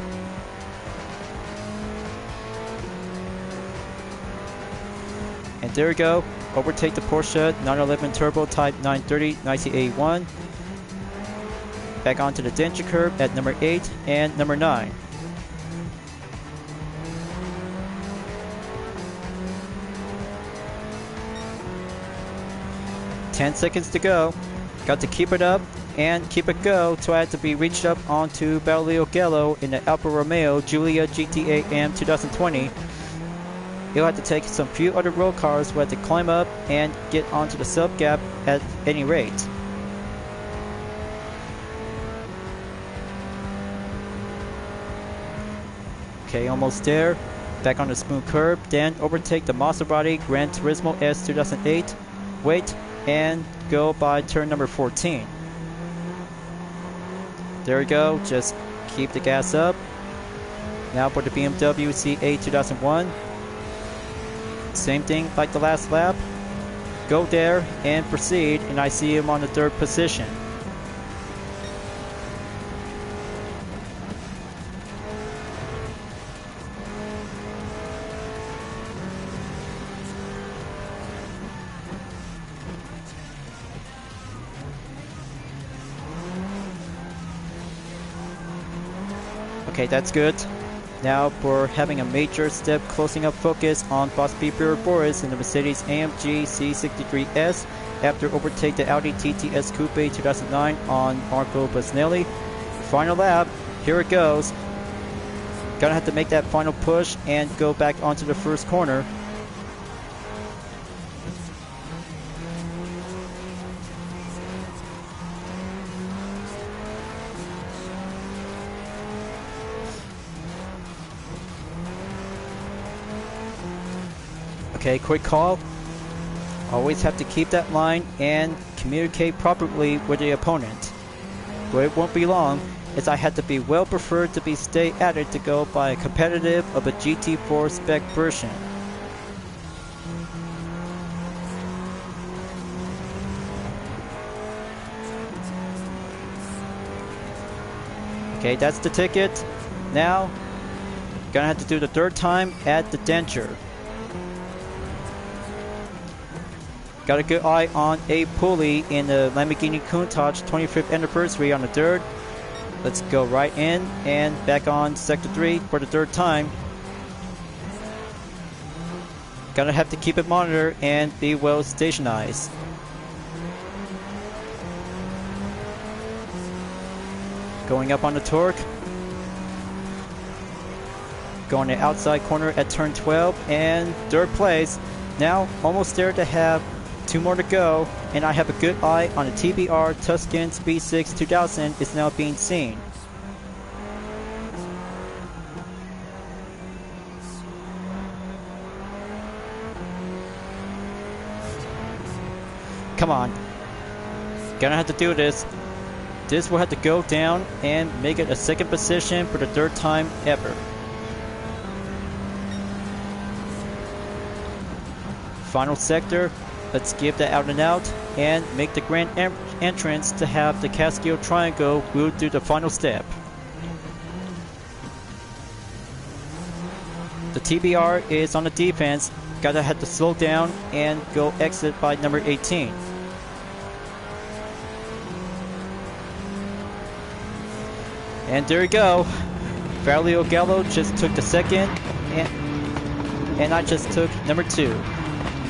And there we go, overtake the Porsche 911 Turbo Type 930 1981. Back onto the denture curve at number 8 and number 9. Ten seconds to go. Got to keep it up and keep it go till I had to be reached up onto Battlefield Gallo in the Alfa Romeo Giulia GT AM 2020. You'll have to take some few other road cars who had to climb up and get onto the sub gap at any rate. Okay, almost there. Back on the smooth curb, then overtake the Maserati Gran Turismo S 2008. Wait and go by turn number 14. There we go, just keep the gas up. Now for the BMW C8 2001. Same thing like the last lap. Go there and proceed, and I see him on the 3rd position. Okay, that's good. Now for having a major step closing up focus on Boss Beeper Boris in the Mercedes AMG C63S after overtake the Audi TTS Coupe 2009 on Marco Busnelli. Final lap, here it goes. Gonna have to make that final push and go back onto the first corner. Okay, quick call. Always have to keep that line and communicate properly with the opponent. But it won't be long, as I had to be well preferred to be stay at it to go by a competitive of a GT4 spec version. Okay, that's the ticket. Now, gonna have to do the 3rd time at the denture. Got a good eye on a pulley in the Lamborghini Countach 25th anniversary on the 3rd. Let's go right in and back on sector 3 for the 3rd time. Gonna have to keep it monitored and be well stationized. Going up on the torque. Going the outside corner at turn 12 and 3rd place. Now almost there to have 2 more to go, and I have a good eye on the TBR Tuscan Speed 6 2000 is now being seen. Come on. Gonna have to do this. This will have to go down and make it a 2nd position for the 3rd time ever. Final sector. Let's give that out and out and make the grand entrance to have the Castillo Triangle route through the final step. The TBR is on the defense. Gotta have to slow down and go exit by number 18. And there we go. Battlefield Gallo just took the 2nd and I just took number 2.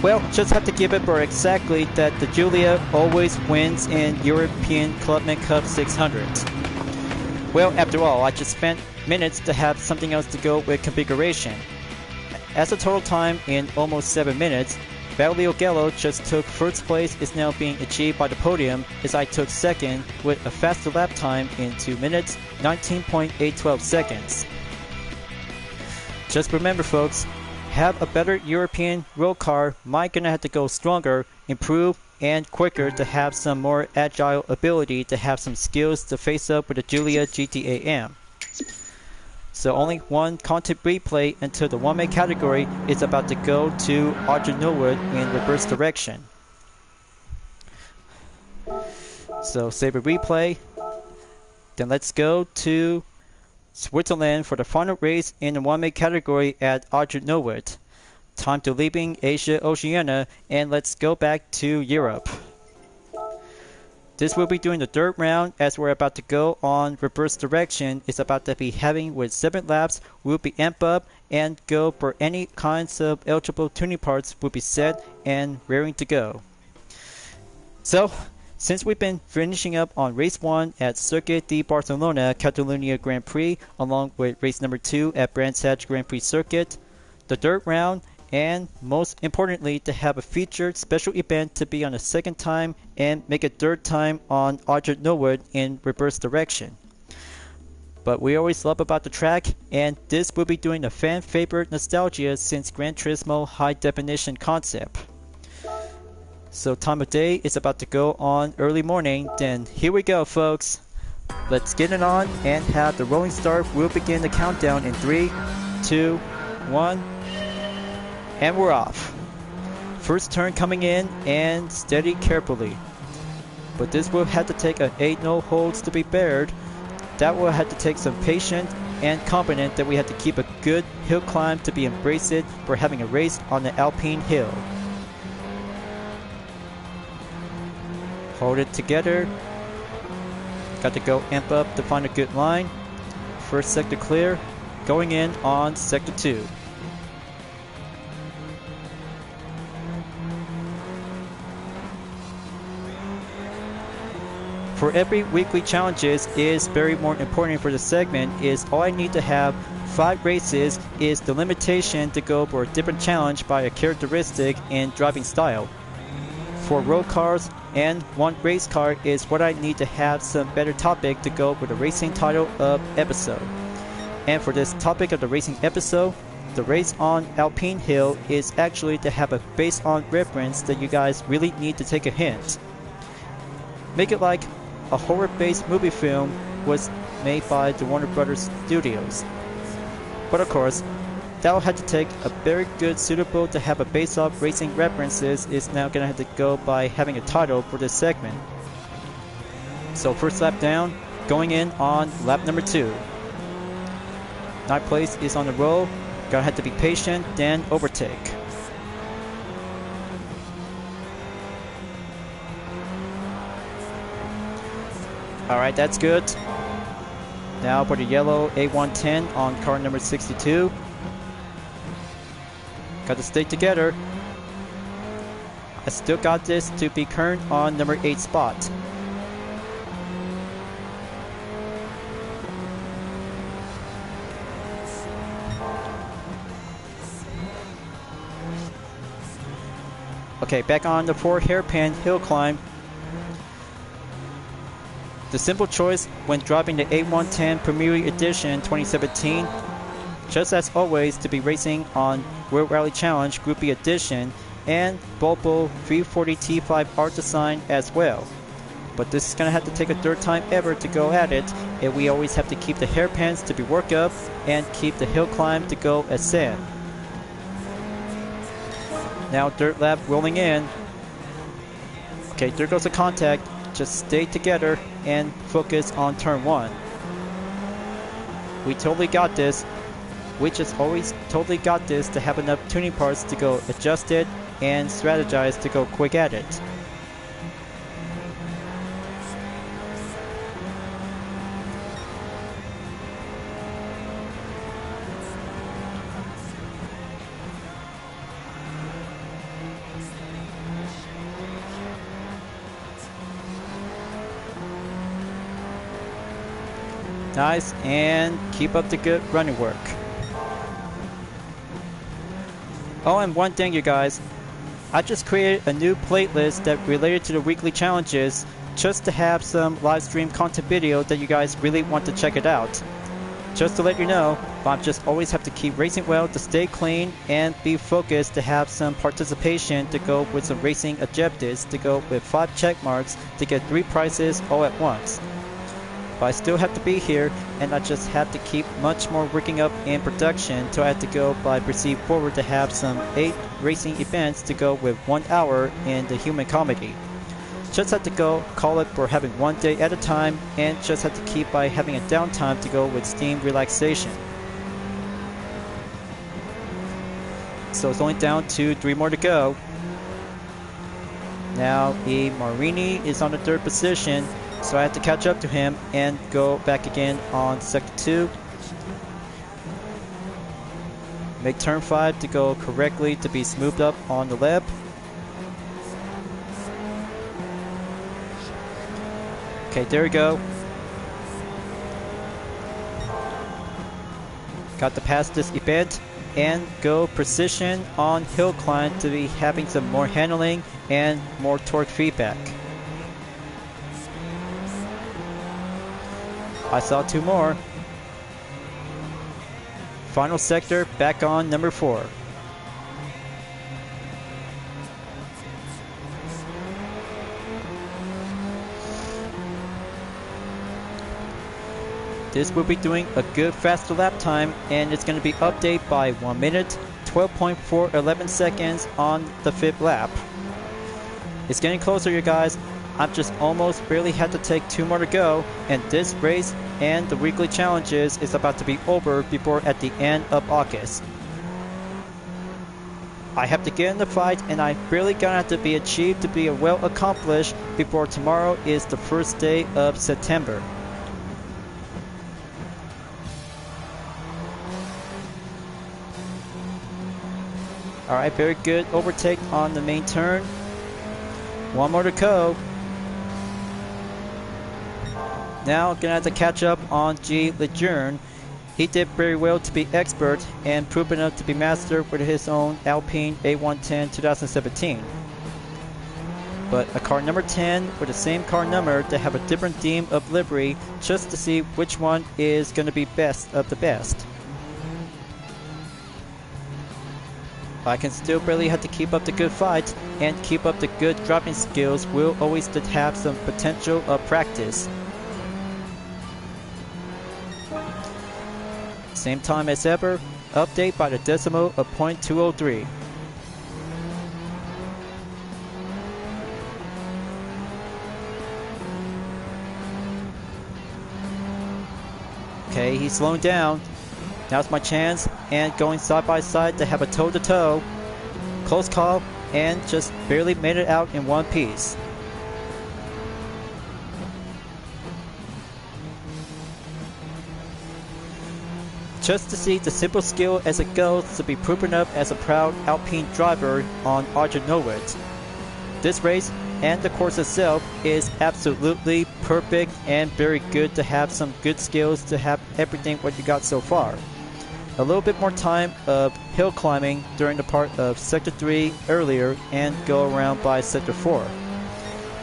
Well, just have to give it for exactly that the Giulia always wins in European Clubman Cup 600. Well, after all, I just spent minutes to have something else to go with configuration. As a total time in almost 7 minutes, Battlefield Gallo just took 1st place is now being achieved by the podium as I took 2nd with a faster lap time in 2 minutes, 19.812 seconds. Just remember folks, have a better European road car might gonna have to go stronger, improve, and quicker to have some more agile ability to have some skills to face up with the Giulia GT AM. So only one content replay until the 1-man category is about to go to Arjun Norwood in reverse direction. So save a replay. Then let's go to Switzerland for the final race in the 1-make category at Alpine. Time to leaving Asia Oceania, and let's go back to Europe. This will be doing the third round as we're about to go on reverse direction. It's about to be having with 7 laps. We'll be amp up and go for any kinds of eligible tuning parts will be set and raring to go. So, since we've been finishing up on race 1 at Circuit de Barcelona Catalunya Grand Prix along with race number 2 at Brands Hatch Grand Prix Circuit, the third round, and most importantly to have a featured special event to be on a second time and make a third time on Argent Norwood in reverse direction. But we always love about the track, and this will be doing a fan favorite nostalgia since Gran Turismo high definition concept. So time of day is about to go on early morning, then here we go folks. Let's get it on and have the rolling start. We'll begin the countdown in 3, 2, 1. And we're off. First turn coming in and steady carefully. But this will have to take an 8 no holds to be bared. That will have to take some patience and confidence that we have to keep a good hill climb to be embraced for having a race on the Alpine hill. Hold it together. Got to go amp up to find a good line. First sector clear. Going in on sector 2. For every weekly challenges is very more important for the segment is all I need to have 5 races is the limitation to go for a different challenge by a characteristic in driving style. For road cars and 1 race car is what I need to have some better topic to go with the racing title of episode. And for this topic of the racing episode, the race on Alpine Hill is actually to have a based on reference that you guys really need to take a hint. Make it like a horror-based movie film was made by the Warner Brothers Studios. But of course, that will have to take a very good suitable to have a base off racing references is now going to have to go by having a title for this segment. So first lap down, going in on lap number 2. 9th place is on the roll, gonna have to be patient, then overtake. Alright, that's good. Now for the yellow A110 on car number 62. Got to stay together. I still got this to be current on number 8 spot. Okay, back on the 4 hairpin hill climb. The simple choice when driving the A110 Premier Edition 2017, just as always to be racing on World Rally Challenge Group B Edition and Volvo 340 T5 art design as well. But this is going to have to take a 3rd time ever to go at it, and we always have to keep the hairpins to be worked up and keep the hill climb to go as said. Now 3rd lap rolling in. Okay, there goes the contact. Just stay together and focus on turn 1. We totally got this. We just always totally got this to have enough tuning parts to go adjust it and strategize to go quick at it. Nice, and keep up the good running work. Oh, and one thing you guys, I just created a new playlist that related to the weekly challenges just to have some live stream content video that you guys really want to check it out. Just to let you know, I just always have to keep racing well to stay clean and be focused to have some participation to go with some racing objectives to go with 5 check marks to get 3 prizes all at once. But I still have to be here, and I just have to keep much more working up in production till I have to go by proceed forward to have some 8 racing events to go with 1 hour in the human comedy. just had to go call it for having one day at a time, and just had to keep by having a downtime to go with steam relaxation. So it's only down to 3 more to go. Now Marini is on the 3rd position, so I have to catch up to him and go back again on sector 2. Make turn 5 to go correctly to be smoothed up on the lap. Okay, there we go. Got to pass this event and go precision on hill climb to be having some more handling and more torque feedback. I saw 2 more. Final sector, back on number 4. This will be doing a good faster lap time, and it's going to be updated by 1 minute, 12.411 seconds on the 5th lap. It's getting closer, you guys. I've just almost barely had to take 2 more to go, and this race and the weekly challenges is about to be over before at the end of August. I have to get in the fight, and I barely gonna have to be achieved to be well accomplished before tomorrow is the first day of September. Alright, very good overtake on the main turn. 1 more to go. Now gonna have to catch up on G. Lejeune. He did very well to be expert and proven up to be master with his own Alpine A110 2017. But a car number 10 with the same car number to have a different theme of livery just to see which one is gonna be best of the best. I can still barely have to keep up the good fight and keep up the good driving skills. Will always have some potential of practice. Same time as ever, update by the decimal of 0.203. Okay, he's slowing down. Now's my chance, and going side by side to have a toe-to-toe. Close call, and just barely made it out in one piece. Just to see the simple skill as it goes to be proven up as a proud Alpine driver on Arjanowic. This race and the course itself is absolutely perfect and very good to have some good skills to have everything what you got so far. A little bit more time of hill climbing during the part of Sector 3 earlier and go around by Sector 4.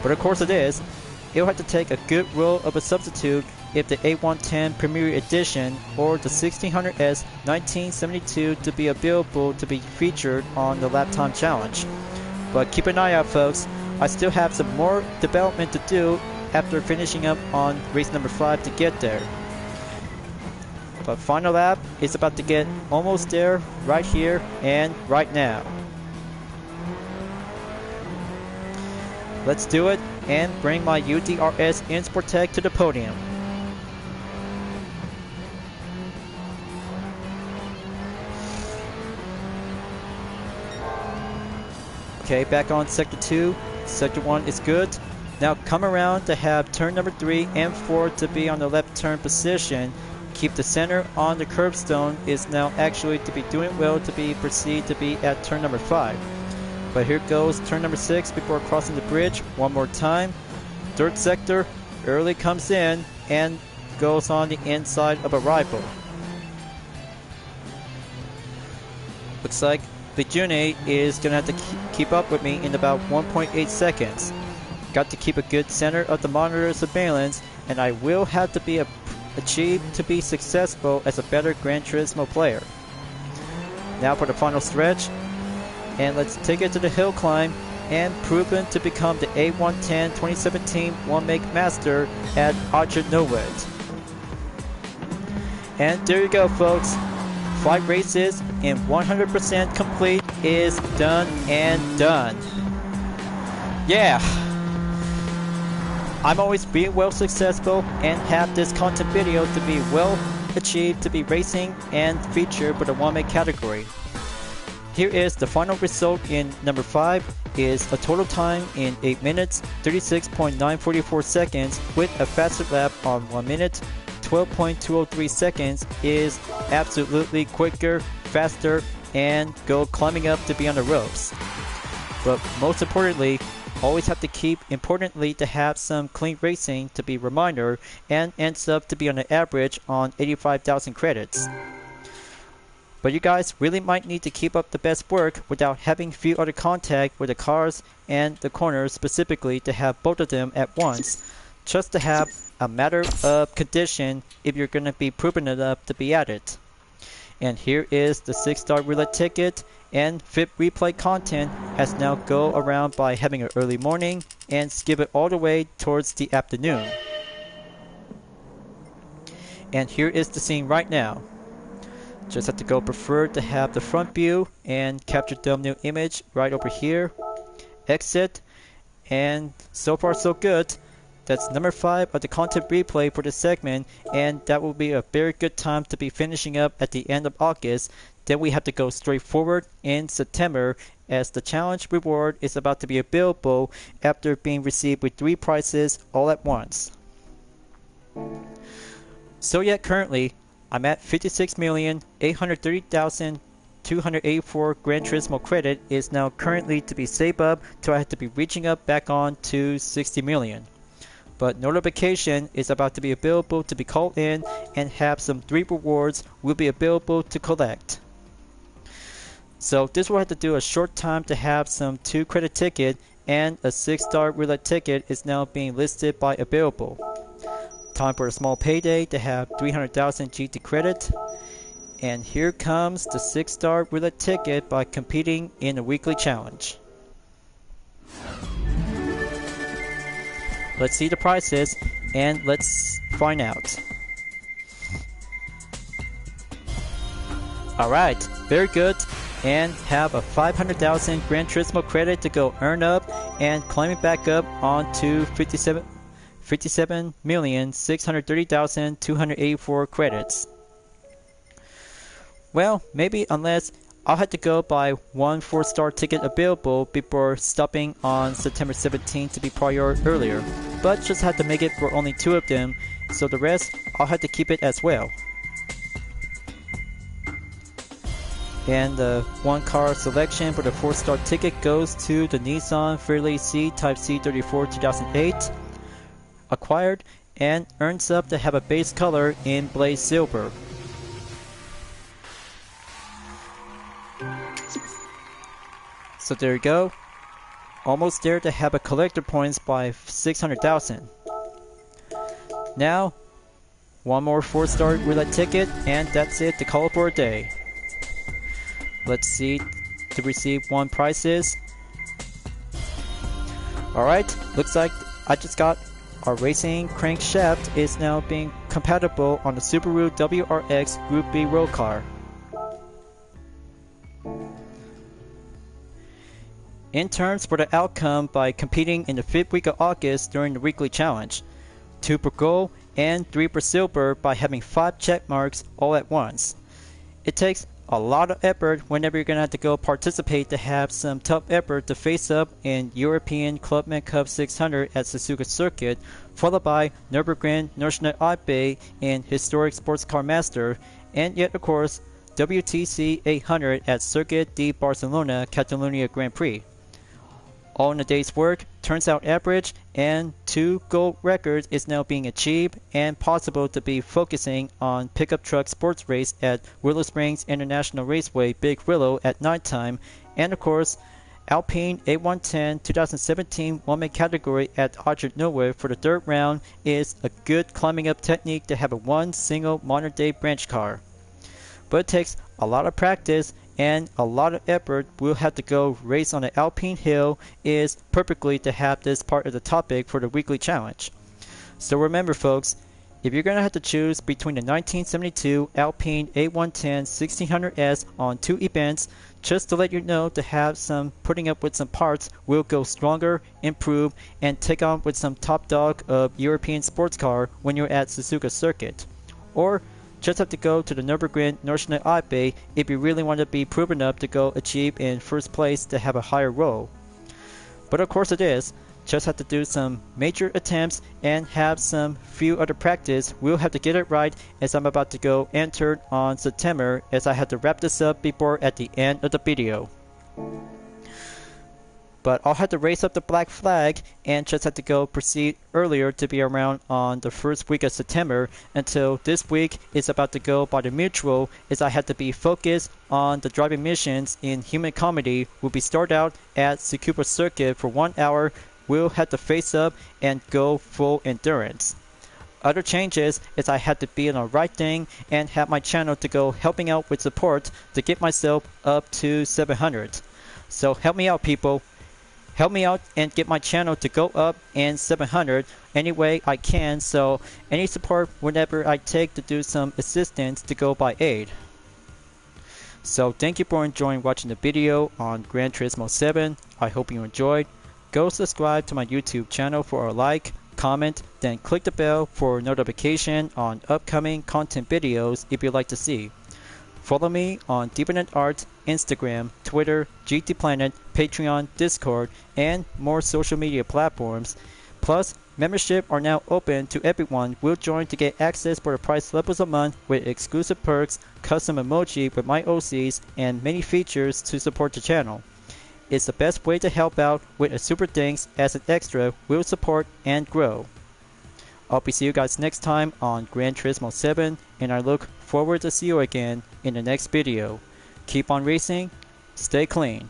But of course it'll have to take a good role of a substitute if the A110 Premier Edition or the 1600S 1972 to be available to be featured on the Lap Time Challenge. But keep an eye out, folks. I still have some more development to do after finishing up on race number 5 to get there. But final lap is about to get almost there, right here and right now. Let's do it and bring my UDRS Insportec to the podium. Okay, back on Sector 2. Sector 1 is good. Now come around to have turn number 3 and 4 to be on the left turn position. Keep the center on the curbstone is now actually to be doing well to be proceed to be at turn number 5. But here goes turn number 6 before crossing the bridge one more time. Third sector early comes in and goes on the inside of a rival. Looks like Lejeune is going to have to keep up with me in about 1.8 seconds. Got to keep a good center of the monitor surveillance, and I will have to be achieved to be successful as a better Gran Turismo player. Now for the final stretch, and let's take it to the hill climb and proven to become the A110 2017 one-make master at Arjanowic. And there you go, folks. 5 races and 100% complete is done and done. Yeah, I'm always being well successful and have this content video to be well achieved to be racing and featured for the 1-minute category. Here is the final result in number 5 is a total time in 8 minutes 36.944 seconds with a faster lap on 1 minute 12.203 seconds is absolutely quicker, faster, and go climbing up to be on the ropes. But most importantly, always have to keep importantly to have some clean racing to be reminder and ends up to be on an average on 85,000 credits. But you guys really might need to keep up the best work without having few other contact with the cars and the corners specifically to have both of them at once, just to have a matter of condition if you're going to be proven enough to be at it. And here is the 6-star roulette ticket, and fit replay content has now go around by having an early morning and skip it all the way towards the afternoon. And here is the scene right now. Just have to go prefer to have the front view and capture thumbnail image right over here. Exit, and so far so good. That's number 5 of the content replay for this segment, and that will be a very good time to be finishing up at the end of August. Then we have to go straight forward in September as the challenge reward is about to be available after being received with 3 prizes all at once. So yet currently, I'm at 56,830,284 Gran Turismo credit is now currently to be saved up till I have to be reaching up back on to 60 million. But notification is about to be available to be called in and have some 3 rewards will be available to collect. So this will have to do a short time to have some 2 credit ticket, and a 6-star roulette ticket is now being listed by available. Time for a small payday to have 300,000 GT credit. And here comes the 6-star roulette ticket by competing in a weekly challenge. Let's see the prices and let's find out. Alright, very good. And have a 500,000 Gran Turismo credit to go earn up and climbing back up onto 57,630,284 credits. Well, maybe unless I'll have to go buy 1 4-star ticket available before stopping on September 17th to be prior earlier, but just have to make it for only 2 of them, so the rest I'll have to keep it as well. And the 1 car selection for the 4-star ticket goes to the Nissan Fairlane C Type C34 2008, acquired and earns up to have a base color in Blaze Silver. So there you go, almost there to have a collector points by 600,000. Now, 1 more 4-star roulette ticket and that's it to call it for a day. Let's see to receive 1 prizes. Alright, looks like I just got our racing crankshaft is now being compatible on the Subaru WRX Group B road car. In terms for the outcome by competing in the 5th week of August during the weekly challenge, 2 per gold and 3 per silver by having 5 check marks all at once. It takes a lot of effort whenever you're going to have to go participate to have some tough effort to face up in European Clubman Cup 600 at Suzuka Circuit, followed by Nürburgring National Alpine in Historic Sports Car Master, and yet of course WTC 800 at Circuit de Barcelona Catalunya Grand Prix. All in a day's work turns out average, and 2 gold records is now being achieved and possible to be focusing on pickup truck sports race at Willow Springs International Raceway Big Willow at nighttime, and of course Alpine A110 2017 1-minute category at Orchard Nowhere for the 3rd round is a good climbing up technique to have a 1 single modern day branch car. But it takes a lot of practice and a lot of effort. We'll have to go race on the Alpine hill is perfectly to have this part of the topic for the weekly challenge. So remember folks, If you're gonna have to choose between the 1972 Alpine A110 1600S on 2 events, just to let you know to have some putting up with some parts will go stronger, improve, and take on with some top dog of European sports car when you're at Suzuka Circuit. Or just have to go to the Nürburgring Nationalbe if you really want to be proven up to go achieve in first place to have a higher role. But of course it is. Just have to do some major attempts and have some few other practice. We'll have to get it right as I'm about to go enter on September as I have to wrap this up before at the end of the video. But I'll have to raise up the black flag and just have to go proceed earlier to be around on the first week of September until this week is about to go by the mutual as I have to be focused on the driving missions in Human Comedy will be start out at Tsukuba Circuit for 1 hour. We'll have to face up and go full endurance. Other changes is I had to be on the right thing and have my channel to go helping out with support to get myself up to 700. So help me out people. Help me out and get my channel to go up in 700 any way I can, so any support whenever I take to do some assistance to go by aid. So thank you for enjoying watching the video on Gran Turismo 7. I hope you enjoyed. Go subscribe to my YouTube channel for a like, comment, then click the bell for notification on upcoming content videos if you'd like to see. Follow me on Deviant Art, Instagram, Twitter, GT Planet, Patreon, Discord, and more social media platforms. Plus, membership are now open to everyone. Will join to get access for the price levels a month with exclusive perks, custom emoji with my OCs, and many features to support the channel. It's the best way to help out with a super thanks as an extra will support and grow. I'll be see you guys next time on Gran Turismo 7 and I look forward to see you again in the next video. Keep on racing, stay clean.